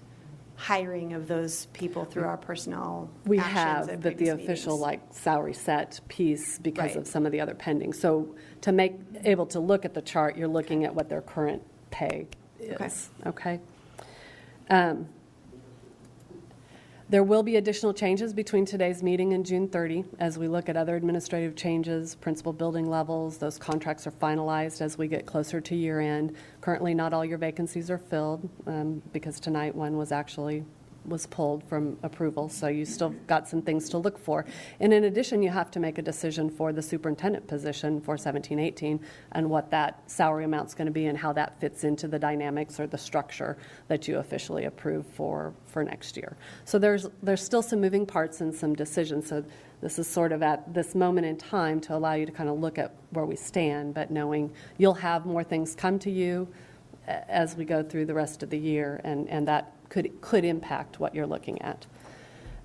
hiring of those people through our personnel We actions have, at but the previous official meetings. salary set piece because Right. of some of the other pending. So to make able to look at the chart, you're looking at what their current pay is. Okay. There will be additional changes between today's meeting and June 30 as we look at other administrative changes, principal building levels. Those contracts are finalized as we get closer to year end. Currently, not all your vacancies are filled because tonight one was pulled from approval, so you still got some things to look for. And in addition, you have to make a decision for the superintendent position for 17-18 and what that salary amount's going to be and how that fits into the dynamics or the structure that you officially approve for next year. So there's still some moving parts and some decisions. So this is sort of at this moment in time to allow you to kind of look at where we stand, but knowing you'll have more things come to you as we go through the rest of the year, and that could impact what you're looking at.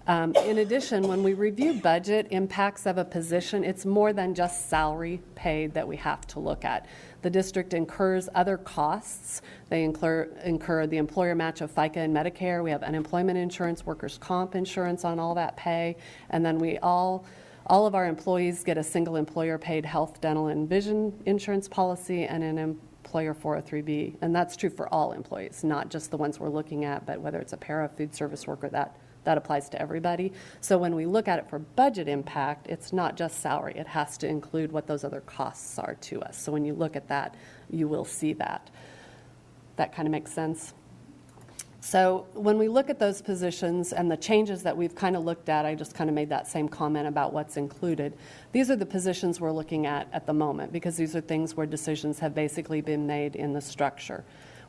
In addition, when we review budget impacts of a position, it's more than just salary paid that we have to look at. The district incurs other costs. They incur the employer match of FICA and Medicare. We have unemployment insurance, workers' comp insurance on all that pay, and then all of our employees get a single employer paid health, dental, and vision insurance policy and an employer 403B, and that's true for all employees, not just the ones we're looking at, but whether it's a para, food service worker, that applies to everybody. So when we look at it for budget impact, it's not just salary. It has to include what those other costs are to us. So when you look at that, you will see that. That kind of makes sense? So when we look at those positions and the changes that we've kind of looked at, I just kind of made that same comment about what's included. These are the positions we're looking at the moment, because these are things where decisions have basically been made in the structure.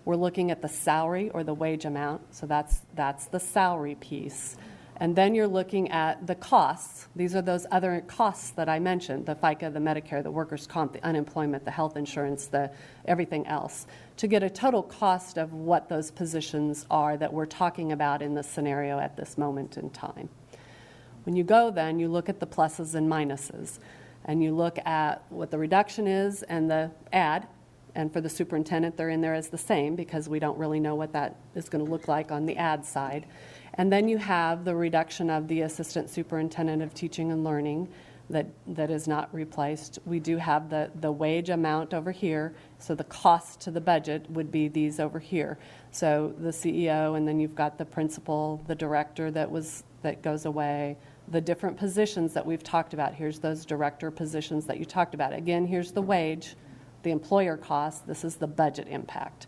We're looking at the salary or the wage amount, so that's the salary piece. And then you're looking at the costs. These are those other costs that I mentioned, the FICA, the Medicare, the workers' comp, the unemployment, the health insurance, the everything else, to get a total cost of what those positions are that we're talking about in this scenario at this moment in time. When you go then, you look at the pluses and minuses, and you look at what the reduction is and the add. And for the superintendent, they're in there as the same, because we don't really know what that is going to look like on the add side. And then you have the reduction of the assistant superintendent of teaching and learning that is not replaced. We do have the wage amount over here, so the cost to the budget would be these over here. So the CEO, and then you've got the principal, the director that goes away, the different positions that we've talked about. Here's those director positions that you talked about. Again, here's the wage, the employer cost, this is the budget impact.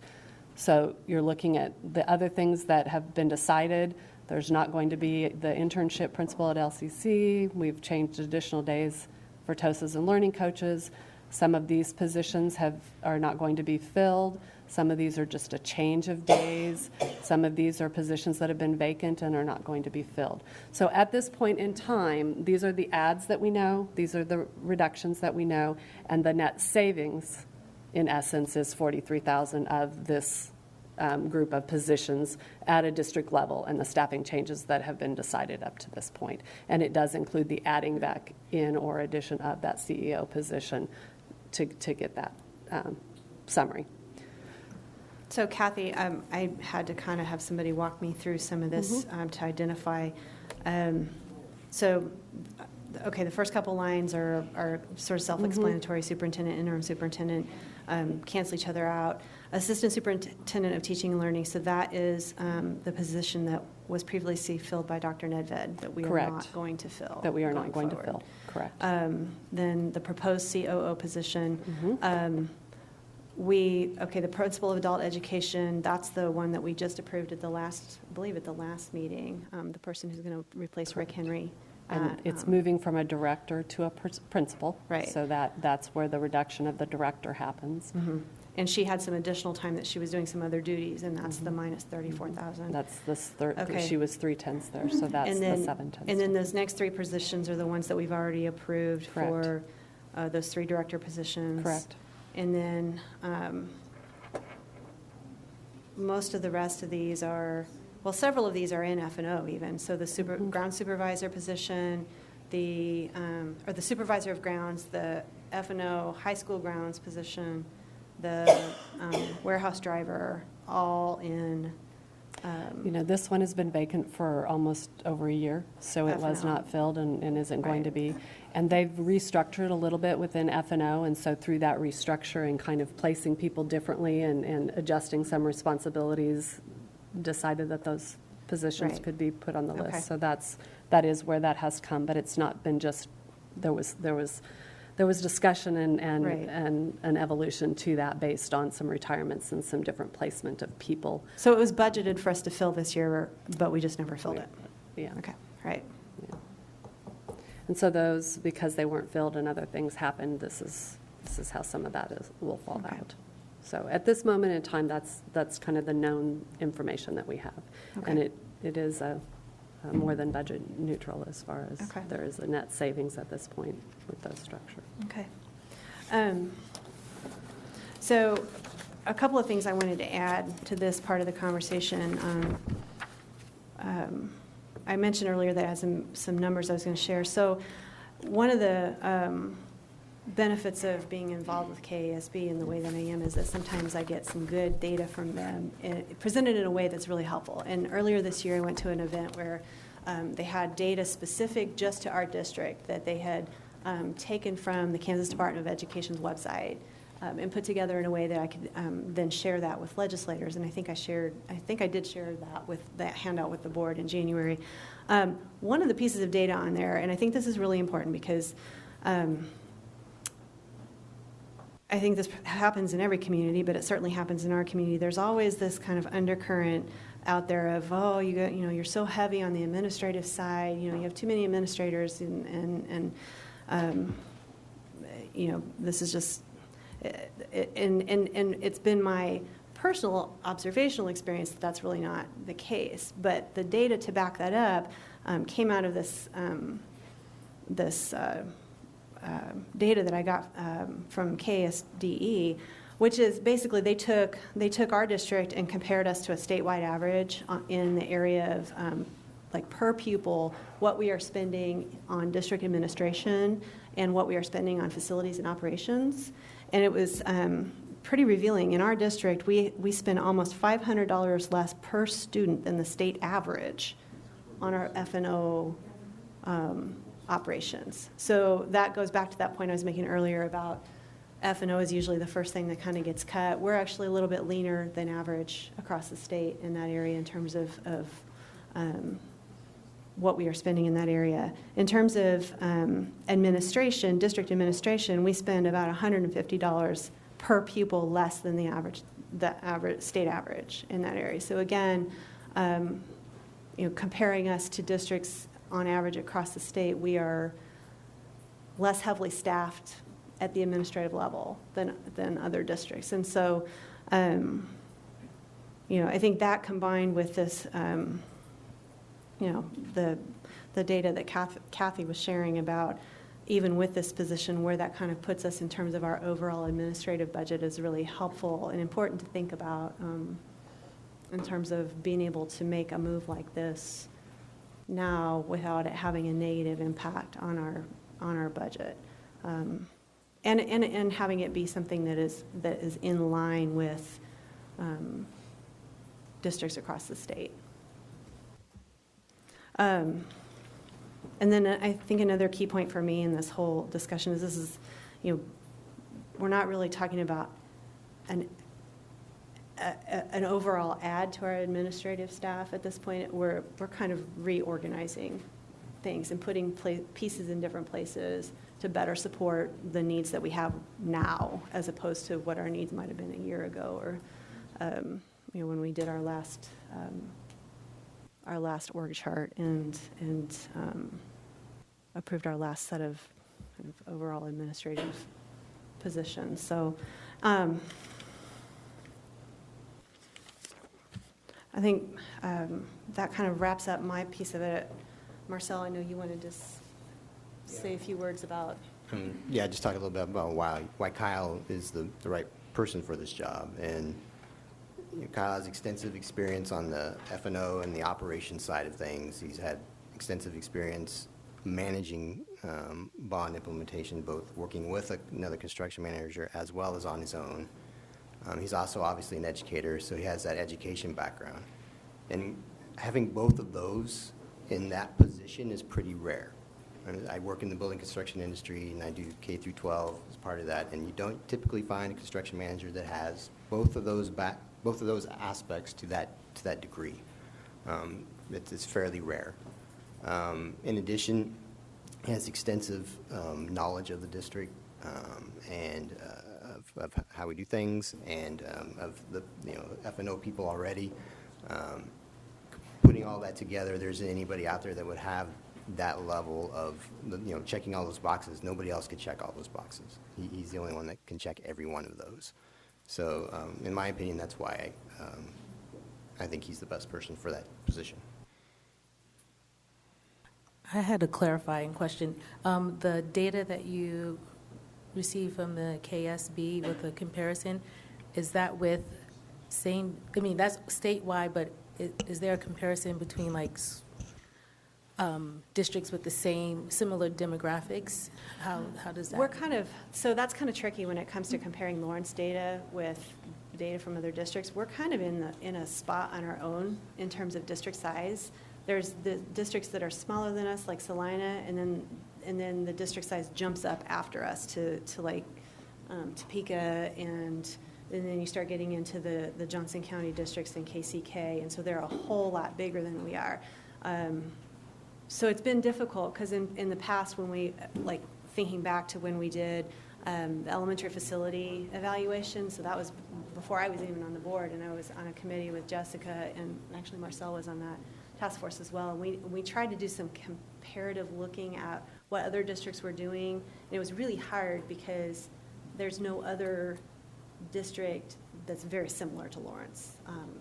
So you're looking at the other things that have been decided. There's not going to be the internship principal at LCC. We've changed additional days for TOSAs and learning coaches. Some of these positions are not going to be filled. Some of these are just a change of days. Some of these are positions that have been vacant and are not going to be filled. So at this point in time, these are the adds that we know, these are the reductions that we know, and the net savings, in essence, is $43,000 of this group of positions at a district level and the staffing changes that have been decided up to this point. And it does include the adding back in or addition of that CEO position to get that summary. So Kathy, I had to kind of have somebody walk me through some of this to identify. So, okay, the first couple lines are sort of self-explanatory. Superintendent, interim superintendent, cancel each other out. Assistant superintendent of teaching and learning, so that is the position that was previously filled by Dr. Nedved that we are not going to fill. That we are not going to fill, correct. Then the proposed COO position. The principal of adult education, that's the one that we just approved at the last meeting, the person who's going to replace Rick Henry. And it's moving from a director to a principal. Right. So that's where the reduction of the director happens. And she had some additional time that she was doing some other duties, and that's the minus 34,000. That's this third, Okay. she was 3/10 there, so that's the 7/10. And then those next three positions are the ones that we've already approved for Correct. those three director positions. Correct. And then most of the rest of these are, well, several of these are in F&O even. So the ground supervisor position, or the supervisor of grounds, the F&O high school grounds position, the warehouse driver, all in. This one has been vacant for almost over a year, so it was F&O. not filled and isn't going Right. to be. And they've restructured a little bit within F&O, and so through that restructure and kind of placing people differently and adjusting some responsibilities, decided that those positions Right. could be put on the list. Okay. So that is where that has come, but it's not been just, there was discussion and Right. an evolution to that based on some retirements and some different placement of people. So it was budgeted for us to fill this year, but we just never filled it. Yeah. Okay, right. And so those, because they weren't filled and other things happened, this is how some of that will fall Okay. out. So at this moment in time, that's kind of the known information that we have. And Okay. it is a more than budget neutral as far as Okay. there is a net savings at this point with that structure. Okay. So a couple of things I wanted to add to this part of the conversation. I mentioned earlier that I had some numbers I was going to share. So one of the benefits of being involved with KASB in the way that I am is that sometimes I get some good data from them presented in a way that's really helpful. And earlier this year I went to an event where they had data specific just to our district that they had taken from the Kansas Department of Education's website and put together in a way that I could then share that with legislators. And I think I did share that with that handout with the board in January. One of the pieces of data on there, and I think this is really important because I think this happens in every community, but it certainly happens in our community. There's always this kind of undercurrent out there of, oh, you're so heavy on the administrative side. You have too many administrators, and this is just, and it's been my personal observational experience that that's really not the case. But the data to back that up came out of this data that I got from KSDE, which is basically they took our district and compared us to a statewide average in the area of like per pupil what we are spending on district administration and what we are spending on facilities and operations, and it was pretty revealing. In our district, we spend almost $500 less per student than the state average on our F&O operations. So that goes back to that point I was making earlier about F&O is usually the first thing that kind of gets cut. We're actually a little bit leaner than average across the state in that area in terms of what we are spending in that area. In terms of administration, district administration, we spend about $150 per pupil less than the average state average in that area. So again, comparing us to districts on average across the state, we are less heavily staffed at the administrative level than other districts. And so, I think that combined with this, the data that Kathy was sharing about, even with this position, where that kind of puts us in terms of our overall administrative budget is really helpful and important to think about in terms of being able to make a move like this now without it having a negative impact on our budget, and having it be something that is in line with districts across the state. And then I think another key point for me in this whole discussion is we're not really talking about an overall add to our administrative staff at this point. We're kind of reorganizing things and putting pieces in different places to better support the needs that we have now, as opposed to what our needs might have been a year ago, or when we did our last org chart and approved our last set of kind of overall administrative positions. So I think that kind of wraps up my piece of it. Marcel, I know you wanted to say a few words about. Just talk a little bit about why Kyle is the right person for this job. And Kyle has extensive experience on the F&O and the operations side of things. He's had extensive experience managing bond implementation, both working with another construction manager as well as on his own. He's also obviously an educator, so he has that education background. And having both of those in that position is pretty rare. I work in the building construction industry, and I do K through 12 as part of that, and you don't typically find a construction manager that has both of those aspects to that degree. It's fairly rare. In addition, he has extensive knowledge of the district and of how we do things, and of the F&O people already. Putting all that together, there isn't anybody out there that would have that level of checking all those boxes. Nobody else could check all those boxes. He's the only one that can check every one of those. So in my opinion, that's why I think he's the best person for that position. I had a clarifying question. The data that you received from the KSB with the comparison, is that with that's statewide, but is there a comparison between districts with the similar demographics? How does that? That's kind of tricky when it comes to comparing Lawrence data with data from other districts. We're kind of in a spot on our own in terms of district size. There's the districts that are smaller than us, like Salina, and then the district size jumps up after us to Topeka, and then you start getting into the Johnson County districts and KCK, and so they're a whole lot bigger than we are. So it's been difficult, because in the past, when we, like, thinking back to when we did the elementary facility evaluation, so that was before I was even on the board, and I was on a committee with Jessica, and actually Marcel was on that task force as well, and we tried to do some comparative looking at what other districts were doing, and it was really hard because there's no other district that's very similar to Lawrence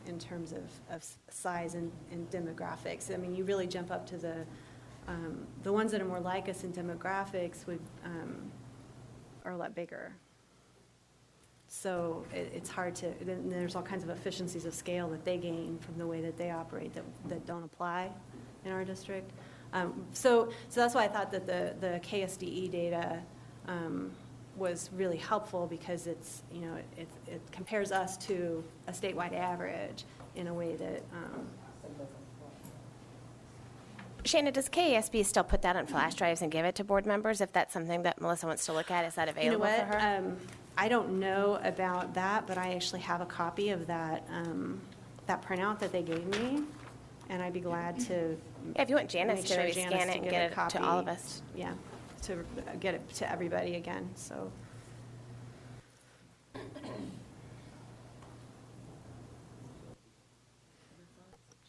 in terms of size and demographics. I mean, you really jump up to the ones that are more like us in demographics are a lot bigger. So it's hard to, then there's all kinds of efficiencies of scale that they gain from the way that they operate that don't apply in our district. So that's why I thought that the KSDE data was really helpful, because it's, you know, it compares us to a statewide average in a way that. Shannon, does KSB still put that on flash drives and give it to board members if that's something that Melissa wants to look at? Is that available You know for her? what? I don't know about that, but I actually have a copy of that that printout that they gave me, and I'd be glad to. Yeah, if you want Janice make to sure maybe Janice scan it to and give get a it to copy. all of us. Yeah, to get it to everybody again, so.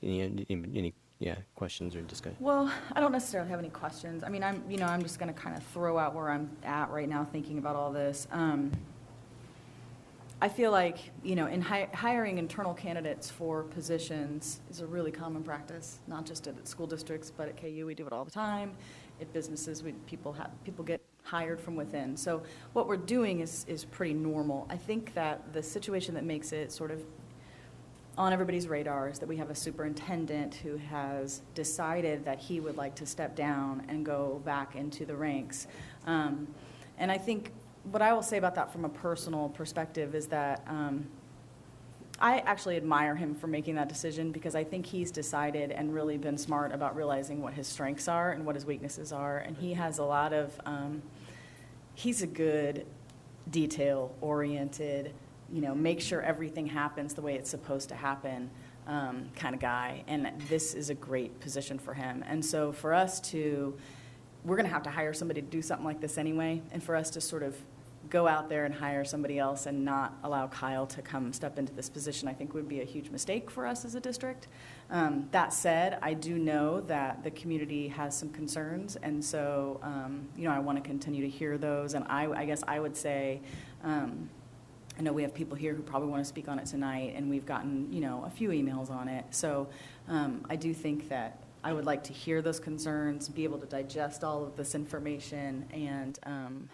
Any questions or discussion? Well, I don't necessarily have any questions. I mean, I'm just going to kind of throw out where I'm at right now thinking about all this. I feel like, in hiring internal candidates for positions is a really common practice, not just at school districts, but at KU, we do it all the time. At businesses, people get hired from within. So what we're doing is pretty normal. I think that the situation that makes it sort of on everybody's radar is that we have a superintendent who has decided that he would like to step down and go back into the ranks. And I think what I will say about that from a personal perspective is that I actually admire him for making that decision, because I think he's decided and really been smart about realizing what his strengths are and what his weaknesses are. And he has a lot of, he's a good detail-oriented, make sure everything happens the way it's supposed to happen kind of guy. And this is a great position for him. And so for us we're going to have to hire somebody to do something like this anyway. And for us to sort of go out there and hire somebody else and not allow Kyle to come step into this position, I think would be a huge mistake for us as a district. That said, I do know that the community has some concerns. And so, I want to continue to hear those. And I guess I would say, I know we have people here who probably want to speak on it tonight, and we've gotten, a few emails on it. So I do think that I would like to hear those concerns, be able to digest all of this information, and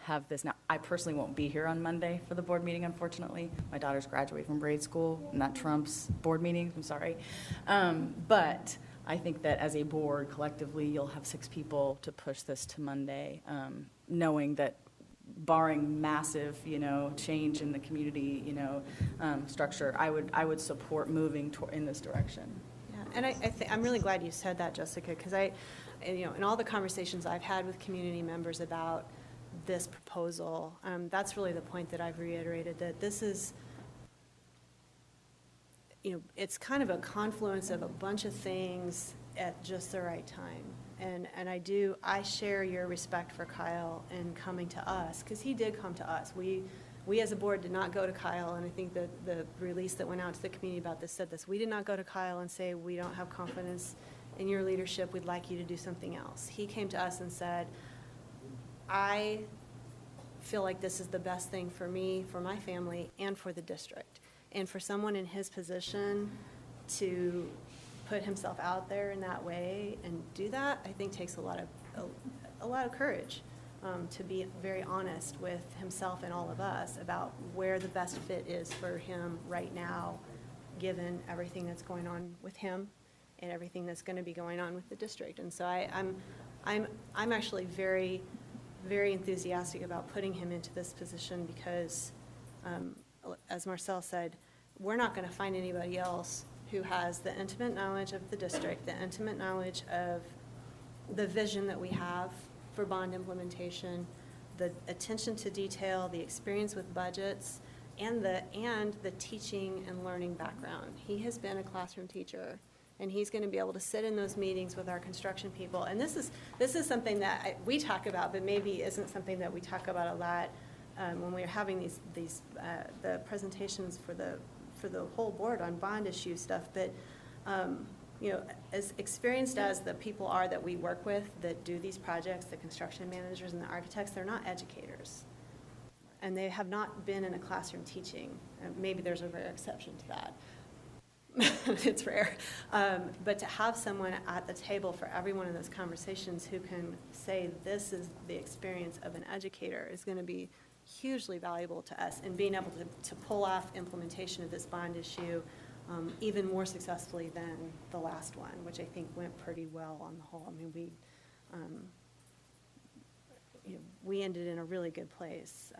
have this. Now, I personally won't be here on Monday for the board meeting, unfortunately. My daughter's graduating from grade school, and that trumps board meetings. I'm sorry. But I think that as a board, collectively, you'll have 6 people to push this to Monday, knowing that barring massive, change in the community, structure, I would support moving in this direction. Yeah, and I'm really glad you said that, Jessica, because in all the conversations I've had with community members about this proposal, that's really the point that I've reiterated, that this is, it's kind of a confluence of a bunch of things at just the right time. And I share your respect for Kyle and coming to us, because he did come to us. We as a board did not go to Kyle, and I think that the release that went out to the community about this said this. We did not go to Kyle and say, we don't have confidence in your leadership, we'd like you to do something else. He came to us and said, I feel like this is the best thing for me, for my family, and for the district. And for someone in his position to put himself out there in that way and do that, I think takes a lot of courage to be very honest with himself and all of us about where the best fit is for him right now, given everything that's going on with him and everything that's going to be going on with the district. And so I'm actually very, very enthusiastic about putting him into this position, because as Marcel said, we're not going to find anybody else who has the intimate knowledge of the district, the intimate knowledge of the vision that we have for bond implementation, the attention to detail, the experience with budgets, and the teaching and learning background. He has been a classroom teacher, and he's going to be able to sit in those meetings with our construction people. And this is something that we talk about, but maybe isn't something that we talk about a lot when we're having the presentations for the whole board on bond issue stuff. But as experienced as the people are that we work with that do these projects, the construction managers and the architects, they're not educators. And they have not been in a classroom teaching. Maybe there's a rare exception to that. It's rare. But to have someone at the table for every one of those conversations who can say this is the experience of an educator is going to be hugely valuable to us in being able to pull off implementation of this bond issue even more successfully than the last one, which I think went pretty well on the whole. I mean, we ended in a really good place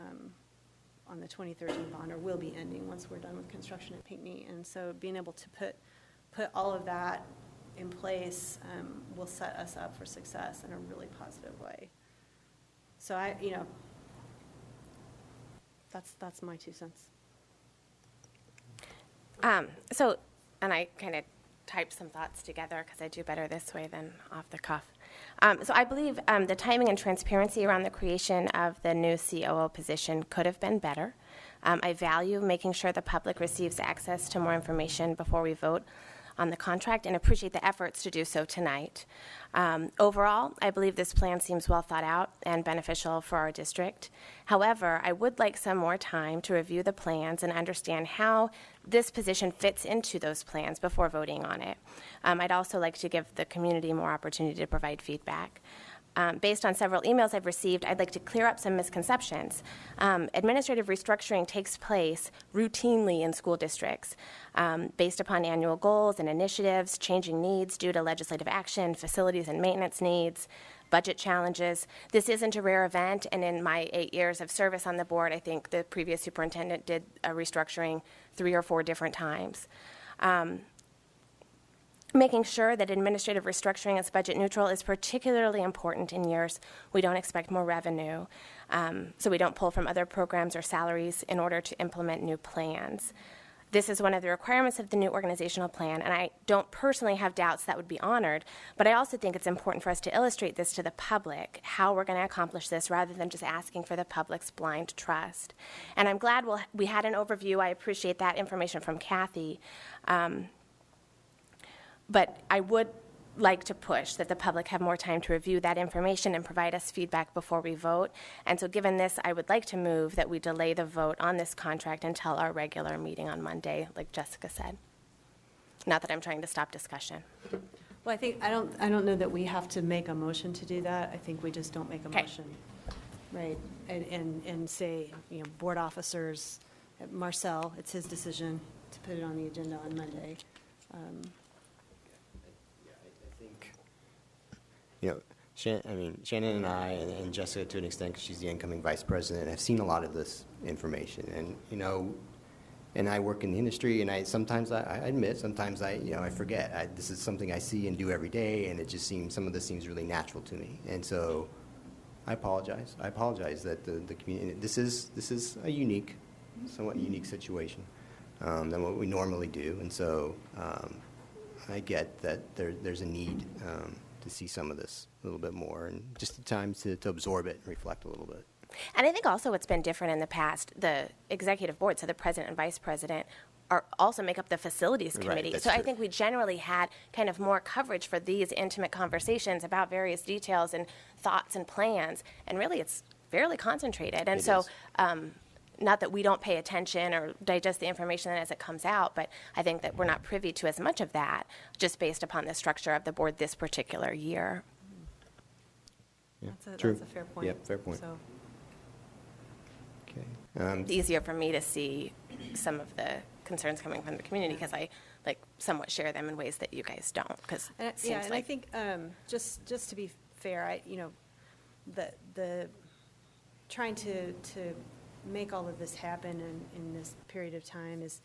on the 2013 bond, or will be ending once we're done with construction at Pinckney. And so being able to put all of that in place will set us up for success in a really positive way. So that's my 2 cents. And I kind of typed some thoughts together because I do better this way than off the cuff. So I believe the timing and transparency around the creation of the new COO position could have been better. I value making sure the public receives access to more information before we vote on the contract and appreciate the efforts to do so tonight. Overall, I believe this plan seems well thought out and beneficial for our district. However, I would like some more time to review the plans and understand how this position fits into those plans before voting on it. I'd also like to give the community more opportunity to provide feedback. Based on several emails I've received, I'd like to clear up some misconceptions. Administrative restructuring takes place routinely in school districts based upon annual goals and initiatives, changing needs due to legislative action, facilities and maintenance needs, budget challenges. This isn't a rare event, and in my 8 years of service on the board, I think the previous superintendent did a restructuring 3 or 4 different times. Making sure that administrative restructuring is budget neutral is particularly important in years we don't expect more revenue, so we don't pull from other programs or salaries in order to implement new plans. This is one of the requirements of the new organizational plan, and I don't personally have doubts that would be honored, but I also think it's important for us to illustrate this to the public, how we're going to accomplish this, rather than just asking for the public's blind trust. And I'm glad we had an overview. I appreciate that information from Kathy. But I would like to push that the public have more time to review that information and provide us feedback before we vote. And so given this, I would like to move that we delay the vote on this contract until our regular meeting on Monday, like Jessica said. Not that I'm trying to stop discussion. Well, I don't know that we have to make a motion to do that. I think we just don't make a motion. Right. And say, board officers, Marcel, it's his decision to put it on the agenda on Monday. Shannon and I, and Jessica to an extent, because she's the incoming vice president, have seen a lot of this information. And I work in the industry, and sometimes I admit, sometimes I forget. This is something I see and do every day, and it just some of this seems really natural to me. And so I apologize. I apologize that the community, this is a somewhat unique situation than what we normally do. And so I get that there's a need to see some of this a little bit more, and just the time to absorb it and reflect a little bit. And I think also what's been different in the past, the executive board, so the president and vice president, also make up the facilities committee. Right, so true. I think we generally had kind of more coverage for these intimate conversations about various details and thoughts and plans, and really it's fairly concentrated. And so not that we don't pay attention or digest the information as it comes out, but I think that we're not privy to as much of that just based upon the structure of the board this particular year. Yeah, That's true. a fair point. Yeah, fair point. So, Okay. It's easier for me to see some of the concerns coming from the community because I somewhat share them in ways that you guys don't. Because I think just to be fair, the trying to make all of this happen in this period of time is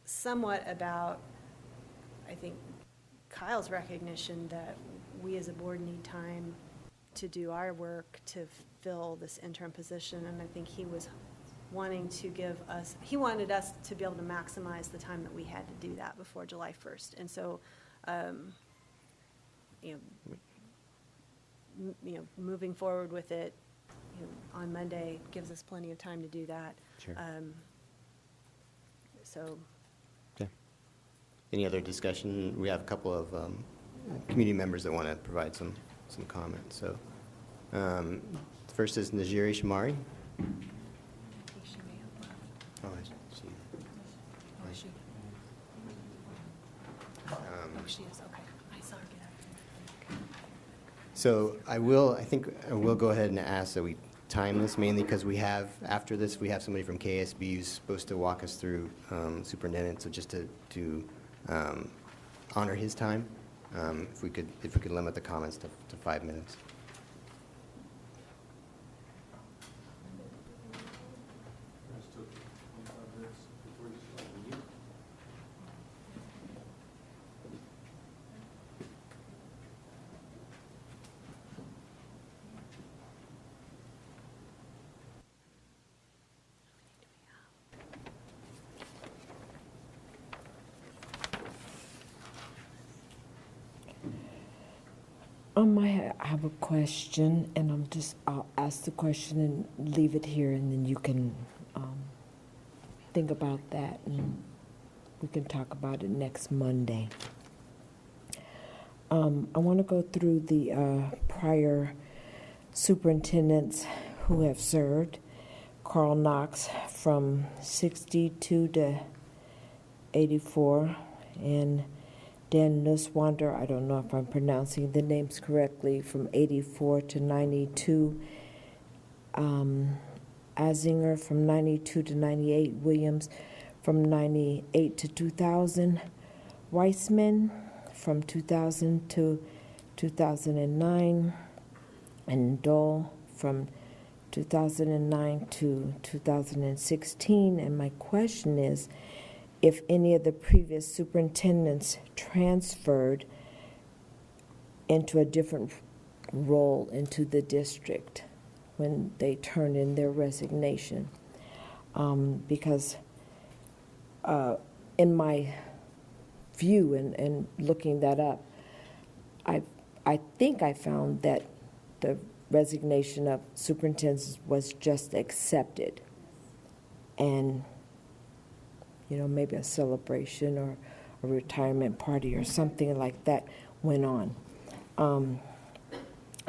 somewhat about, I think, Kyle's recognition that we as a board need time to do our work to fill this interim position, and I think he was wanting to give us, he wanted us to be able to maximize the time that we had to do that before July 1st. And so, moving forward with it, on Monday gives us plenty of time to do that. Sure. So, Okay. Any other discussion? We have a couple of community members that want to provide some comments. So, first is Najiri Shamari. she may have left. Oh, I see. Oh, she. She is, okay. I saw her get out. So I think I will go ahead and ask that we time this mainly because after this, we have somebody from KSB who's supposed to walk us through superintendent. So just to honor his time, if we could limit the comments to 5 minutes. I have a question, and I'll ask the question and leave it here, and then you can think about that, and we can talk about it next Monday. I want to go through the prior superintendents who have served. Carl Knox from 62 to 84, and Dan Nusswander, I don't know if I'm pronouncing the names correctly, from 84 to 92. Azinger from 92 to 98. Williams from 98 to 2000. Weissman from 2000 to 2009. And Dole from 2009 to 2016. And my question is, if any of the previous superintendents transferred into a different role into the district when they turned in their resignation. Because in my view and looking that up, I think I found that the resignation of superintendents was just accepted, and maybe a celebration or a retirement party or something like that went on.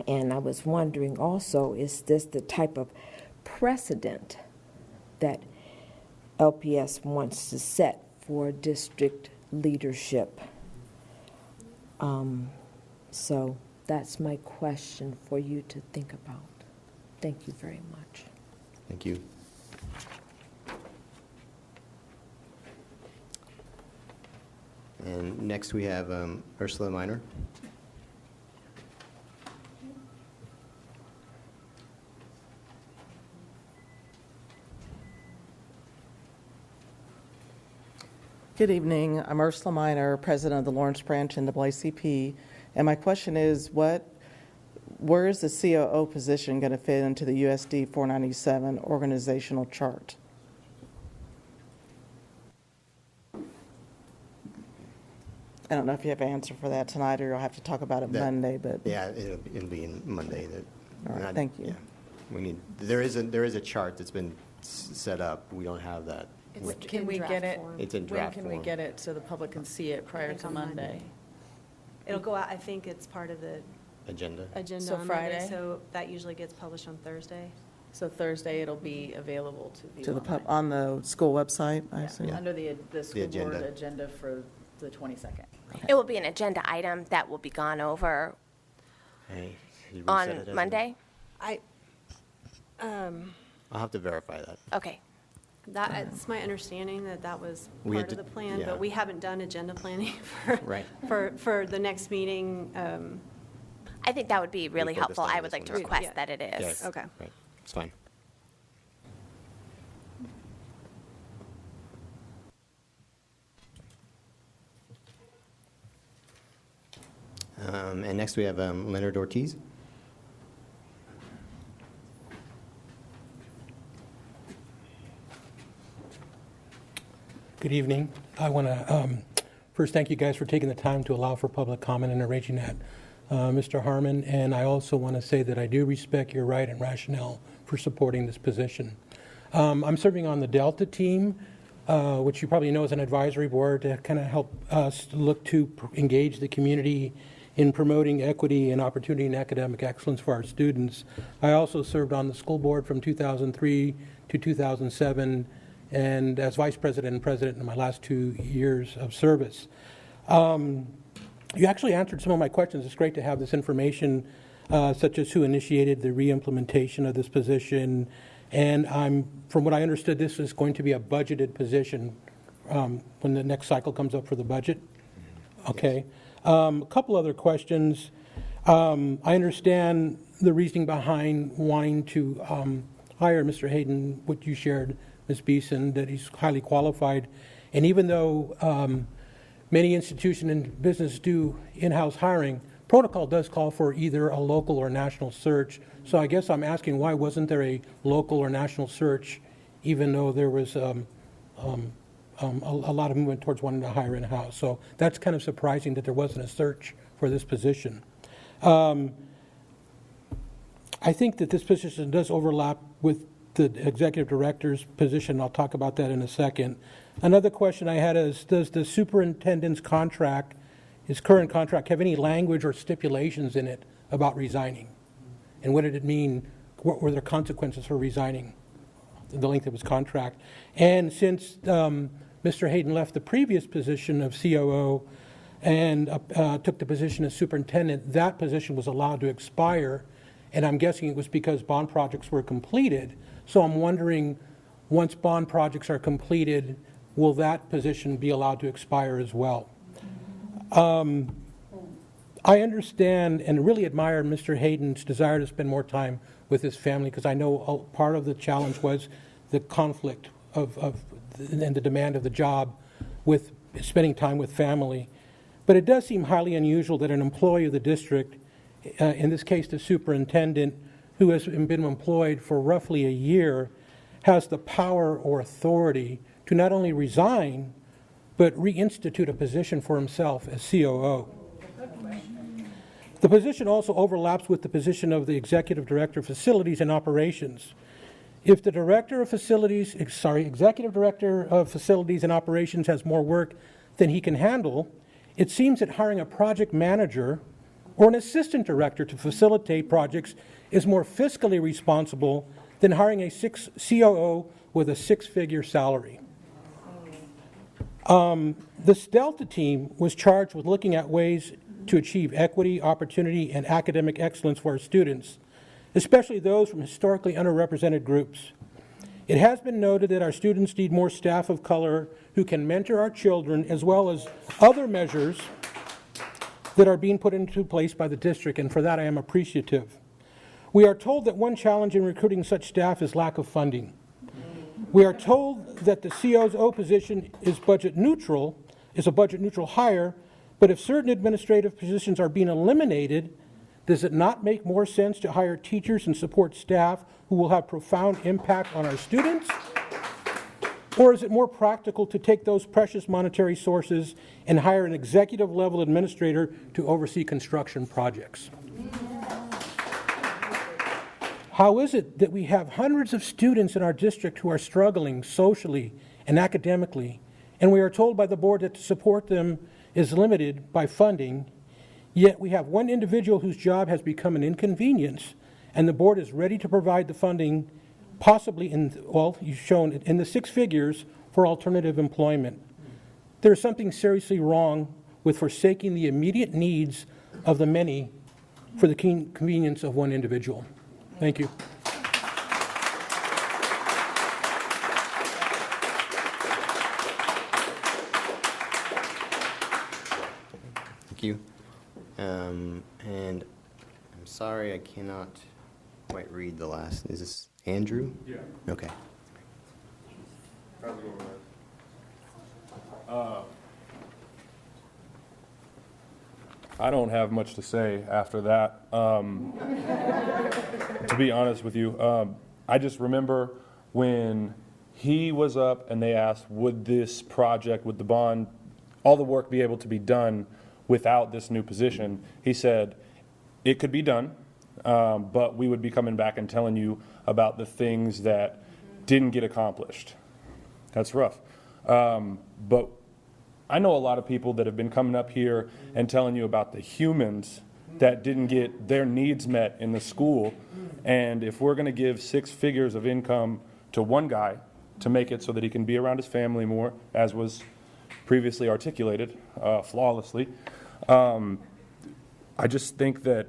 And I was wondering also, is this the type of precedent that LPS wants to set for district leadership? So that's my question for you to think about. Thank you very much. Thank you. And next we have Ursula Minor. Good evening. I'm Ursula Minor, president of the Lawrence Branch NAACP. And my question is, where is the COO position going to fit into the USD 497 organizational chart? I don't know if you have an answer for that tonight, or you'll have to talk about it Monday. But Yeah, it'll be in Monday. All right, thank you. Yeah. There is a chart that's been set up. We don't have that. Can we get it? It's in draft When can we form. get it so the public can see it prior think to on Monday? It'll go out, I think it's part of the Agenda. agenda So on Monday, Friday? so that usually gets published on Thursday. So Thursday, it'll be available to view to the online. on the school website, I Yeah, assume? Under the school board agenda. agenda for the 22nd. It will be an agenda item that will be gone over Hey, did we set it as on a- Monday? I'll have to verify that. Okay. It's my understanding that was We had part of to- the plan, yeah. but we haven't done agenda planning for, Right. for the next meeting. I think that would be really focused helpful. on I this would like one. to request Yeah. that it is. Yes. Okay. Right. It's fine. And next we have Leonard Ortiz. Good evening. I want to first thank you guys for taking the time to allow for public comment and arranging that, Mr. Harmon. And I also want to say that I do respect your right and rationale for supporting this position. I'm serving on the Delta team, which you probably know is an advisory board to kind of help us look to engage the community in promoting equity and opportunity and academic excellence for our students. I also served on the school board from 2003 to 2007, and as vice president and president in my last 2 years of service. You actually answered some of my questions. It's great to have this information, such as who initiated the re-implementation of this position. And from what I understood, this is going to be a budgeted position when the next cycle comes up for the budget. Okay. A couple other questions. I understand the reasoning behind wanting to hire Mr. Hayden, what you shared, Ms. Beeson, that he's highly qualified. And even though many institutions and business do in-house hiring, protocol does call for either a local or national search. So I guess I'm asking, why wasn't there a local or national search, even though there was a lot of movement towards wanting to hire in-house? So that's kind of surprising that there wasn't a search for this position. I think that this position does overlap with the executive director's position. I'll talk about that in a second. Another question I had is, does the superintendent's contract, his current contract, have any language or stipulations in it about resigning? And what did it mean? What were the consequences for resigning, the length of his contract? And since Mr. Hayden left the previous position of COO and took the position as superintendent, that position was allowed to expire, and I'm guessing it was because bond projects were completed. So I'm wondering, once bond projects are completed, will that position be allowed to expire as well? I understand and really admire Mr. Hayden's desire to spend more time with his family, because I know part of the challenge was the conflict and the demand of the job with spending time with family. But it does seem highly unusual that an employee of the district, in this case the superintendent, who has been employed for roughly a year, has the power or authority to not only resign, but reinstitute a position for himself as COO. The position also overlaps with the position of the Executive Director of Facilities and Operations. If the Executive Director of Facilities and Operations has more work than he can handle, it seems that hiring a project manager or an assistant director to facilitate projects is more fiscally responsible than hiring a COO with a six-figure salary. The Delta team was charged with looking at ways to achieve equity, opportunity, and academic excellence for our students, especially those from historically underrepresented groups. It has been noted that our students need more staff of color who can mentor our children, as well as other measures that are being put into place by the district, and for that I am appreciative. We are told that one challenge in recruiting such staff is lack of funding. We are told that the COO position is a budget neutral hire, but if certain administrative positions are being eliminated, does it not make more sense to hire teachers and support staff who will have profound impact on our students? Or is it more practical to take those precious monetary sources and hire an executive level administrator to oversee construction projects? How is it that we have hundreds of students in our district who are struggling socially and academically, and we are told by the board that to support them is limited by funding, yet we have one individual whose job has become an inconvenience, and the board is ready to provide the funding, possibly you've shown it in the six figures, for alternative employment. There is something seriously wrong with forsaking the immediate needs of the many for the convenience of one individual. Thank you. Thank you. And I'm sorry I cannot quite read the last. Is this Andrew? Yeah. Okay. I don't have much to say after that. To be honest with you, I just remember when he was up and they asked, would this project, would the bond, all the work be able to be done without this new position? He said, it could be done, but we would be coming back and telling you about the things that didn't get accomplished. That's rough. But I know a lot of people that have been coming up here and telling you about the humans that didn't get their needs met in the school. And if we're going to give 6 figures of income to one guy to make it so that he can be around his family more, as was previously articulated flawlessly, I just think that,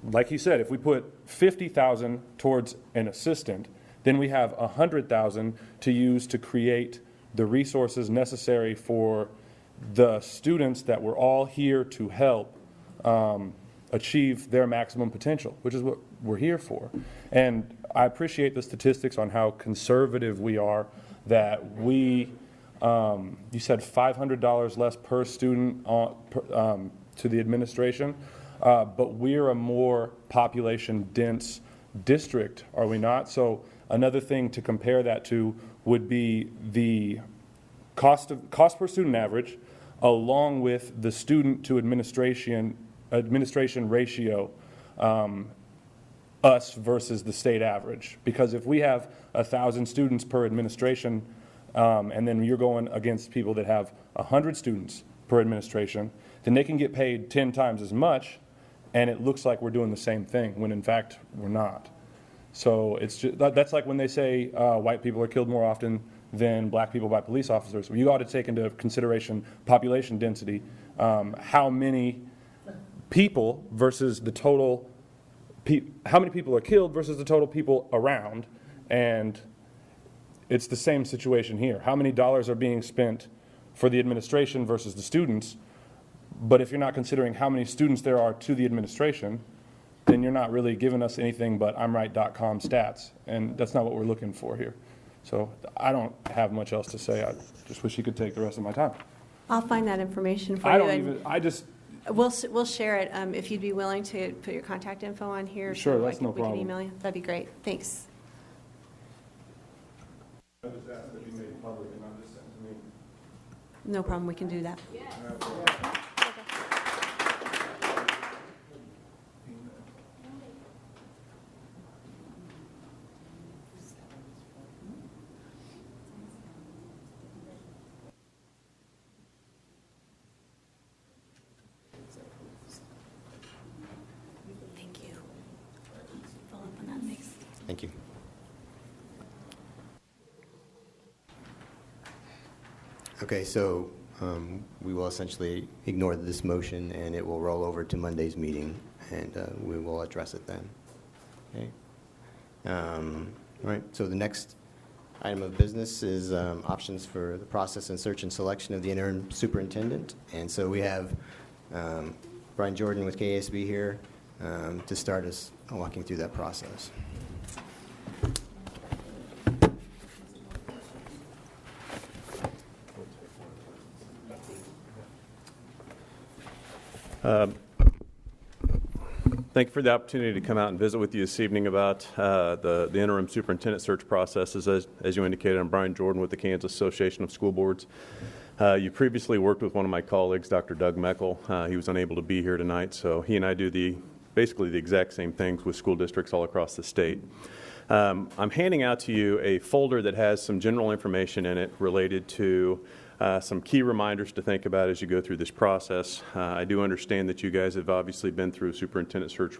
like he said, if we put $50,000 towards an assistant, then we have $100,000 to use to create the resources necessary for the students that we're all here to help achieve their maximum potential, which is what we're here for. And I appreciate the statistics on how conservative we are, that we, you said $500 less per student to the administration, but we're a more population-dense district, are we not? So another thing to compare that to would be the cost per student average, along with the student to administration ratio, us versus the state average. Because if we have 1,000 students per administration, and then you're going against people that have 100 students per administration, then they can get paid 10 times as much, and it looks like we're doing the same thing, when in fact we're not. So it's just, that's like when they say white people are killed more often than black people by police officers. Well, you ought to take into consideration population density, how many people versus the total, how many people are killed versus the total people around, and it's the same situation here. How many dollars are being spent for the administration versus the students? But if you're not considering how many students there are to the administration, then you're not really giving us anything but I'mRight.com stats, and that's not what we're looking for here. So I don't have much else to say. I just wish you could take the rest of my time. I'll find that information for I you. don't and even, I just, We'll share it. If you'd be willing to put your contact info on here. Sure, so that's no we problem. can email you. That'd be great. Thanks. I just asked that you made it public and not just sent to me. No problem. We can do that. Thank you. Follow up on that, thanks. Thank you. Okay, so we will essentially ignore this motion, and it will roll over to Monday's meeting, and we will address it then. Okay. All right, so the next item of business is options for the process and search and selection of the interim superintendent. And so we have Brian Jordan with KSB here to start us walking through that process. Thank you for the opportunity to come out and visit with you this evening about the interim superintendent search processes. As you indicated, I'm Brian Jordan with the Kansas Association of School Boards. You previously worked with one of my colleagues, Dr. Doug Meckel. He was unable to be here tonight, so he and I do basically the exact same things with school districts all across the state. I'm handing out to you a folder that has some general information in it related to some key reminders to think about as you go through this process. I do understand that you guys have obviously been through a superintendent search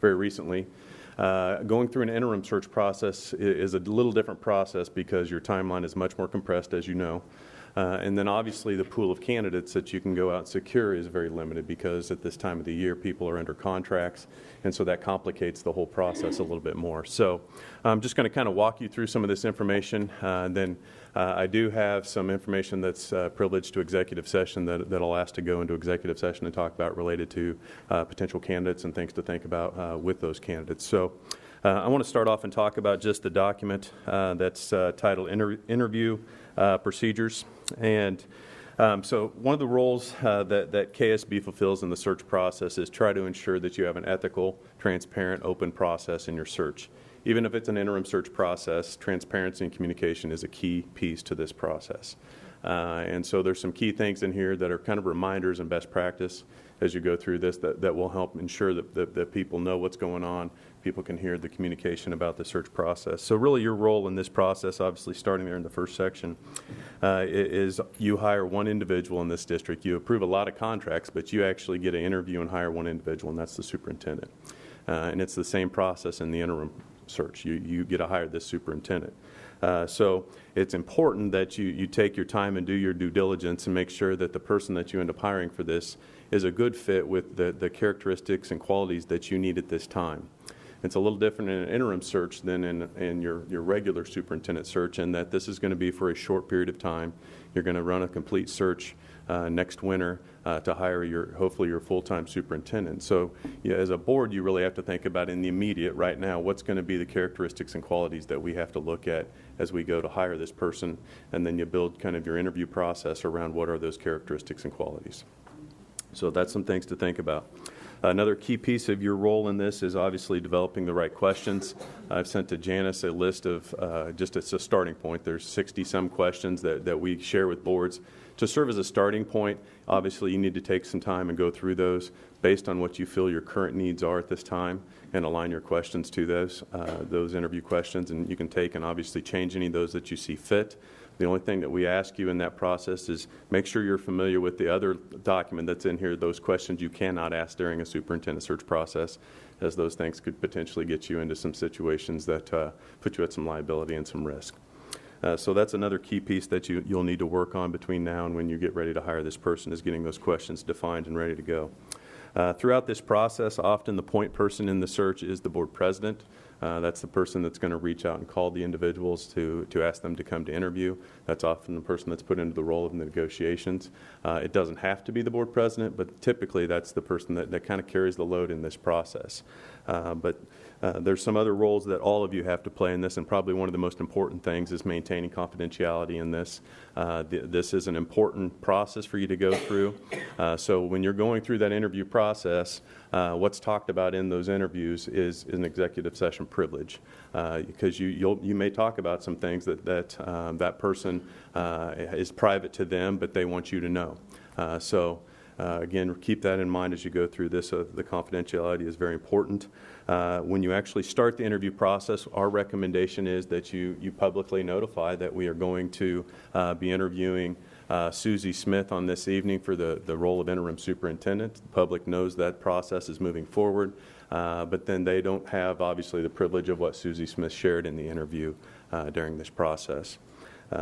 very recently. Going through an interim search process is a little different process because your timeline is much more compressed, as you know. And then obviously the pool of candidates that you can go out and secure is very limited because at this time of the year people are under contracts, and so that complicates the whole process a little bit more. So I'm just going to kind of walk you through some of this information, and then I do have some information that's privileged to executive session that I'll ask to go into executive session and talk about related to potential candidates and things to think about with those candidates. So I want to start off and talk about just the document that's titled Interview Procedures. And so one of the roles that KSB fulfills in the search process is try to ensure that you have an ethical, transparent, open process in your search. even if it's an interim search process, transparency and communication is a key piece to this process. And so there's some key things in here that are kind of reminders and best practice as you go through this that will help ensure that people know what's going on, people can hear the communication about the search process. So really your role in this process, obviously starting there in the first section, is you hire one individual in this district. You approve a lot of contracts, but you actually get an interview and hire one individual, and that's the superintendent. And it's the same process in the interim search. You get to hire this superintendent. So it's important that you take your time and do your due diligence and make sure that the person that you end up hiring for this is a good fit with the characteristics and qualities that you need at this time. It's a little different in an interim search than in your regular superintendent search, in that this is going to be for a short period of time. You're going to run a complete search next winter to hire hopefully your full-time superintendent. So as a board, you really have to think about in the immediate right now, what's going to be the characteristics and qualities that we have to look at as we go to hire this person, and then you build kind of your interview process around what are those characteristics and qualities. So that's some things to think about. Another key piece of your role in this is obviously developing the right questions. I've sent to Janice a list of, just as a starting point, there's 60-some questions that we share with boards. To serve as a starting point, obviously you need to take some time and go through those based on what you feel your current needs are at this time and align your questions to those interview questions. And you can take and obviously change any of those that you see fit. The only thing that we ask you in that process is make sure you're familiar with the other document that's in here, those questions you cannot ask during a superintendent search process, as those things could potentially get you into some situations that put you at some liability and some risk. So that's another key piece that you'll need to work on between now and when you get ready to hire this person, is getting those questions defined and ready to go. Throughout this process, often the point person in the search is the board president. That's the person that's going to reach out and call the individuals to ask them to come to interview. That's often the person that's put into the role of negotiations. It doesn't have to be the board president, but typically that's the person that kind of carries the load in this process. But there's some other roles that all of you have to play in this, and probably one of the most important things is maintaining confidentiality in this. This is an important process for you to go through. So when you're going through that interview process, what's talked about in those interviews is an executive session privilege, because you may talk about some things that person is private to them, but they want you to know. Again, keep that in mind as you go through this. The confidentiality is very important. When you actually start the interview process, our recommendation is that you publicly notify that we are going to be interviewing Susie Smith on this evening for the role of interim superintendent. The public knows that process is moving forward, but then they don't have, obviously, the privilege of what Susie Smith shared in the interview during this process.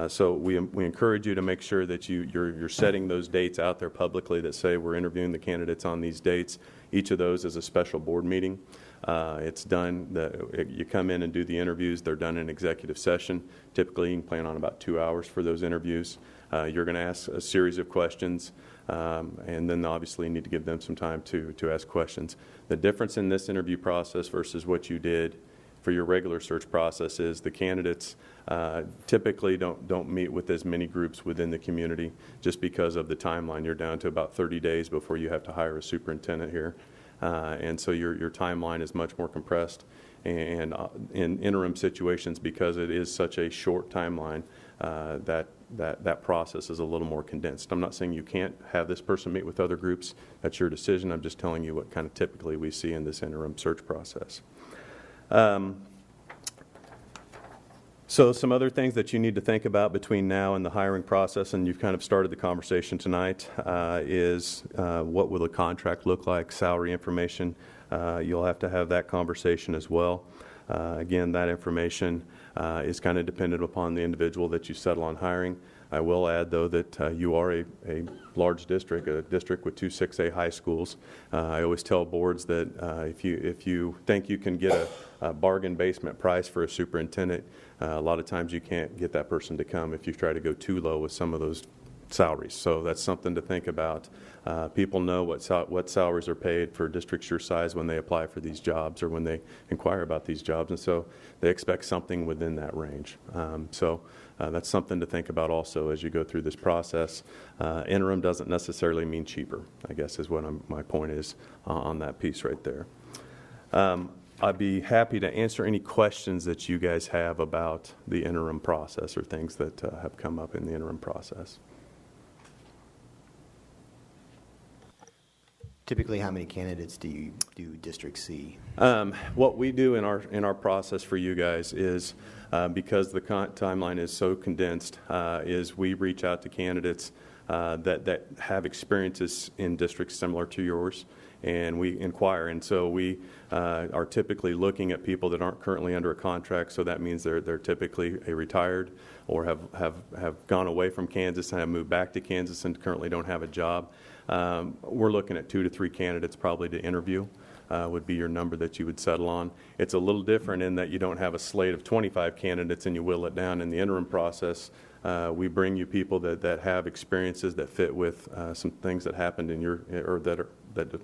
So we encourage you to make sure that you're setting those dates out there publicly that say we're interviewing the candidates on these dates. Each of those is a special board meeting. It's done, you come in and do the interviews. They're done in executive session. Typically, you can plan on about 2 hours for those interviews. You're going to ask a series of questions, and then obviously you need to give them some time to ask questions. The difference in this interview process versus what you did for your regular search process is the candidates typically don't meet with as many groups within the community, just because of the timeline. You're down to about 30 days before you have to hire a superintendent here. And so your timeline is much more compressed. And in interim situations, because it is such a short timeline, that process is a little more condensed. I'm not saying you can't have this person meet with other groups. That's your decision. I'm just telling you what kind of typically we see in this interim search process. So some other things that you need to think about between now and the hiring process, and you've kind of started the conversation tonight, is what will the contract look like, salary information. You'll have to have that conversation as well. Again, that information is kind of dependent upon the individual that you settle on hiring. I will add, though, that you are a large district, a district with 2 6A high schools. I always tell boards that if you think you can get a bargain basement price for a superintendent, a lot of times you can't get that person to come if you try to go too low with some of those salaries. So that's something to think about. People know what salaries are paid for districts your size when they apply for these jobs or when they inquire about these jobs, and so they expect something within that range. That's something to think about also as you go through this process. Interim doesn't necessarily mean cheaper, I guess is what my point is on that piece right there. I'd be happy to answer any questions that you guys have about the interim process or things that have come up in the interim process. Typically, how many candidates do you do District C? What we do in our process for you guys is, because the timeline is so condensed, is we reach out to candidates that have experiences in districts similar to yours, and we inquire. And so we are typically looking at people that aren't currently under a contract, so that means they're typically a retired or have gone away from Kansas and have moved back to Kansas and currently don't have a job. We're looking at 2 to 3 candidates probably to interview. Would be your number that you would settle on. It's a little different in that you don't have a slate of 25 candidates and you whittle it down. In the interim process, we bring you people that have experiences that fit with some things that happened in your, or that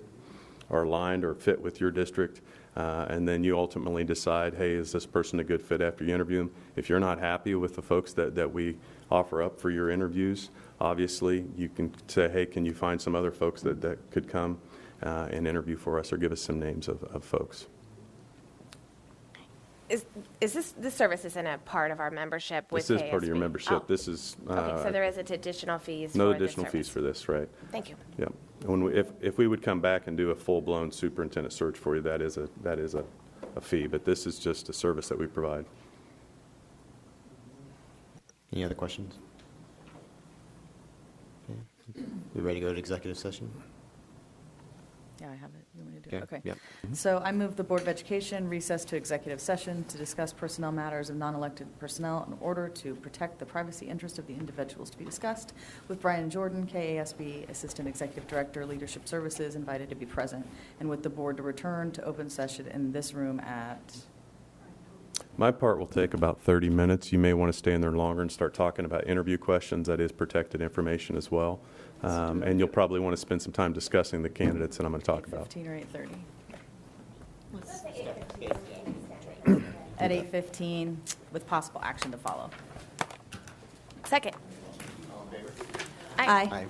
are aligned or fit with your district. And then you ultimately decide, hey, is this person a good fit after you interview them? If you're not happy with the folks that we offer up for your interviews, obviously you can say, hey, can you find some other folks that could come and interview for us, or give us some names of folks. Is this service isn't a part of our membership with This is part of your KSB? membership. Oh. This is Okay, so there isn't additional fees no for this additional fees service. for this, right? Thank you. Yep. If we would come back and do a full-blown superintendent search for you, that is a fee, but this is just a service that we provide. Any other questions? Okay. We ready to go to executive session? Yeah, I have it. You want me to do it? Okay. Yep. So I move the Board of Education recess to executive session to discuss personnel matters of non-elected personnel in order to protect the privacy interest of the individuals to be discussed, with Brian Jordan, KASB Assistant Executive Director, Leadership Services, invited to be present, and with the board to return to open session in this room at... My part will take about 30 minutes. You may want to stay in there longer and start talking about interview questions. That is protected information as well. And you'll probably want to spend some time discussing the candidates that I'm going to talk about. 8:15 or 8:30? At 8:15, with possible action to follow. Second. Aye. Aye.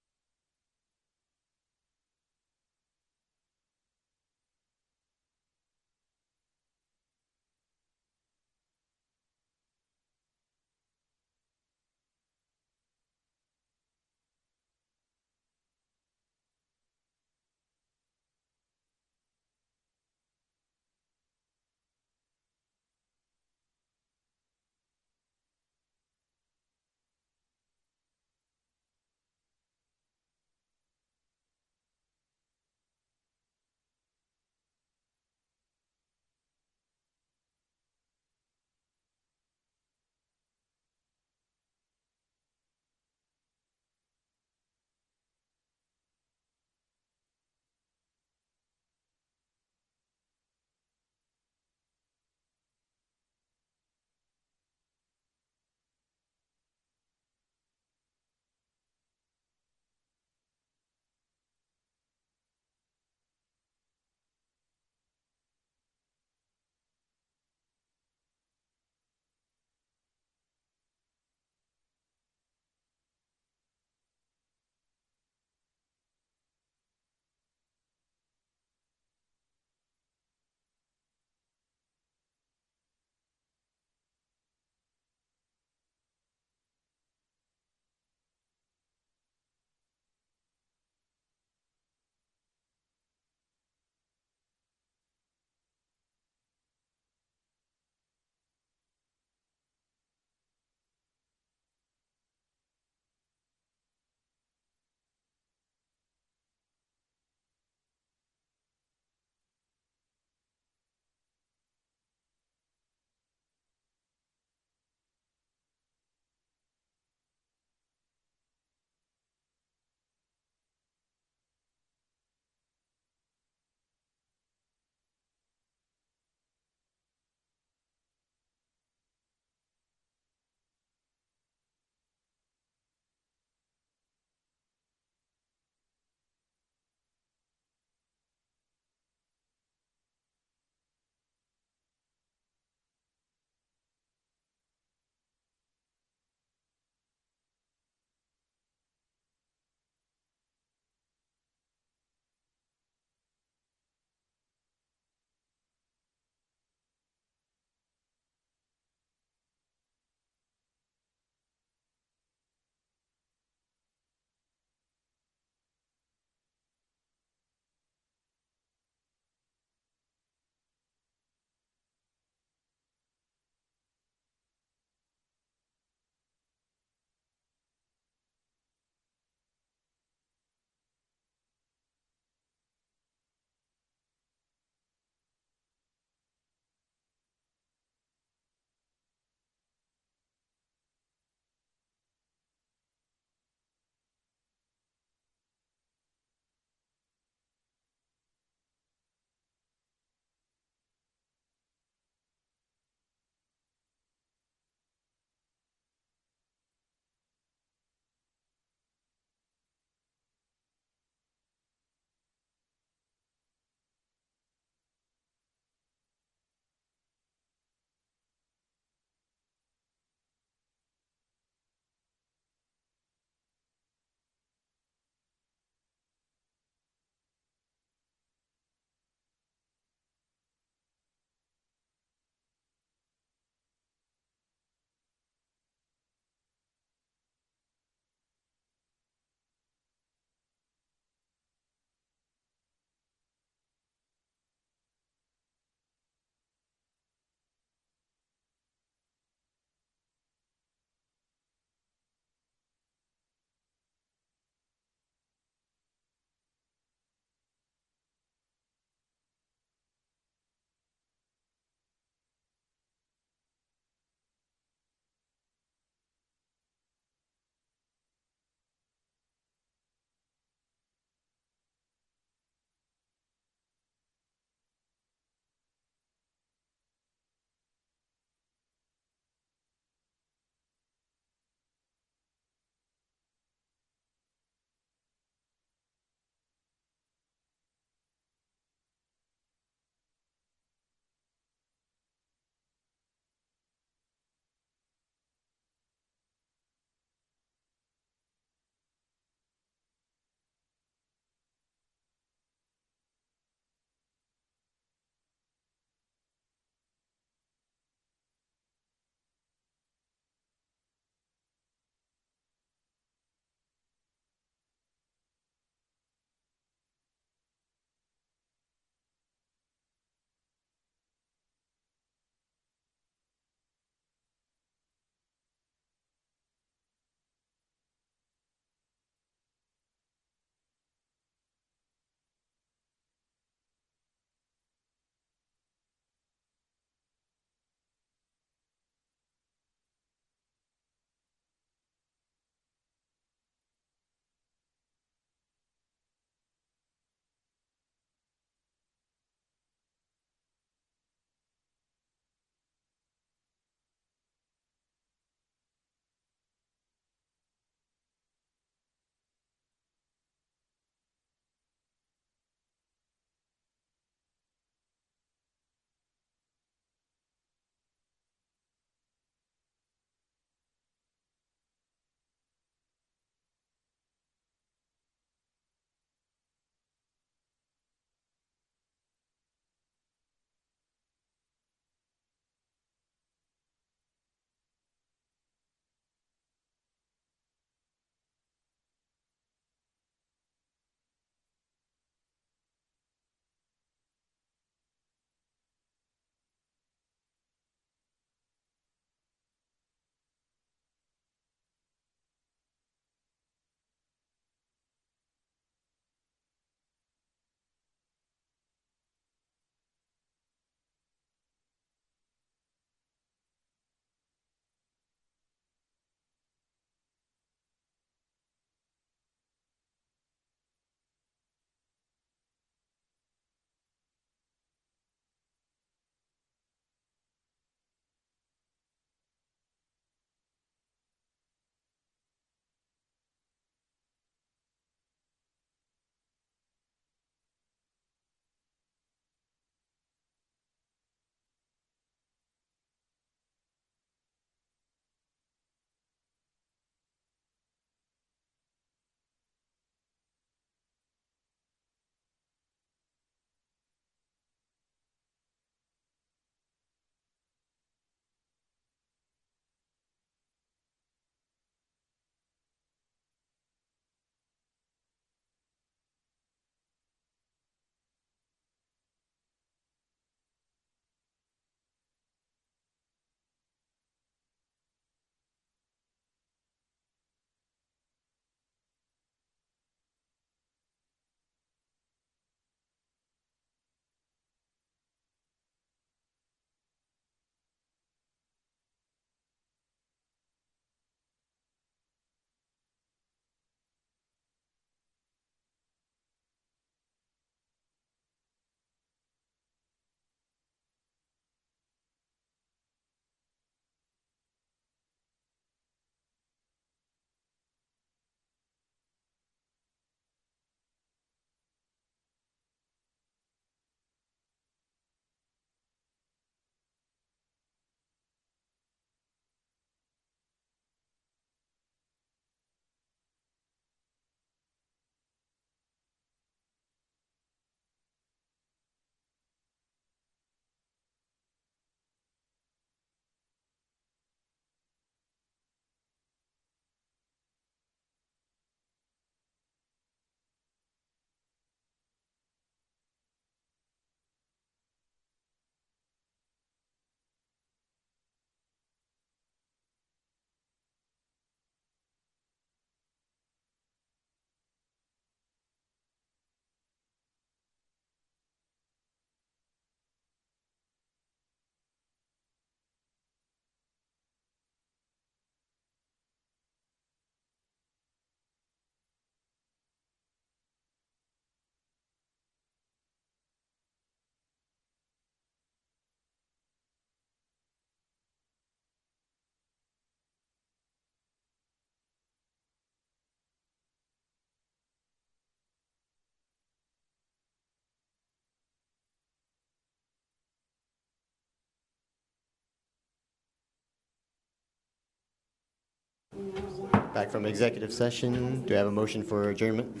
back from executive session. Do I have a motion for adjournment?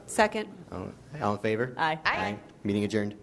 Second. All in favor? Aye. Aye. Meeting adjourned.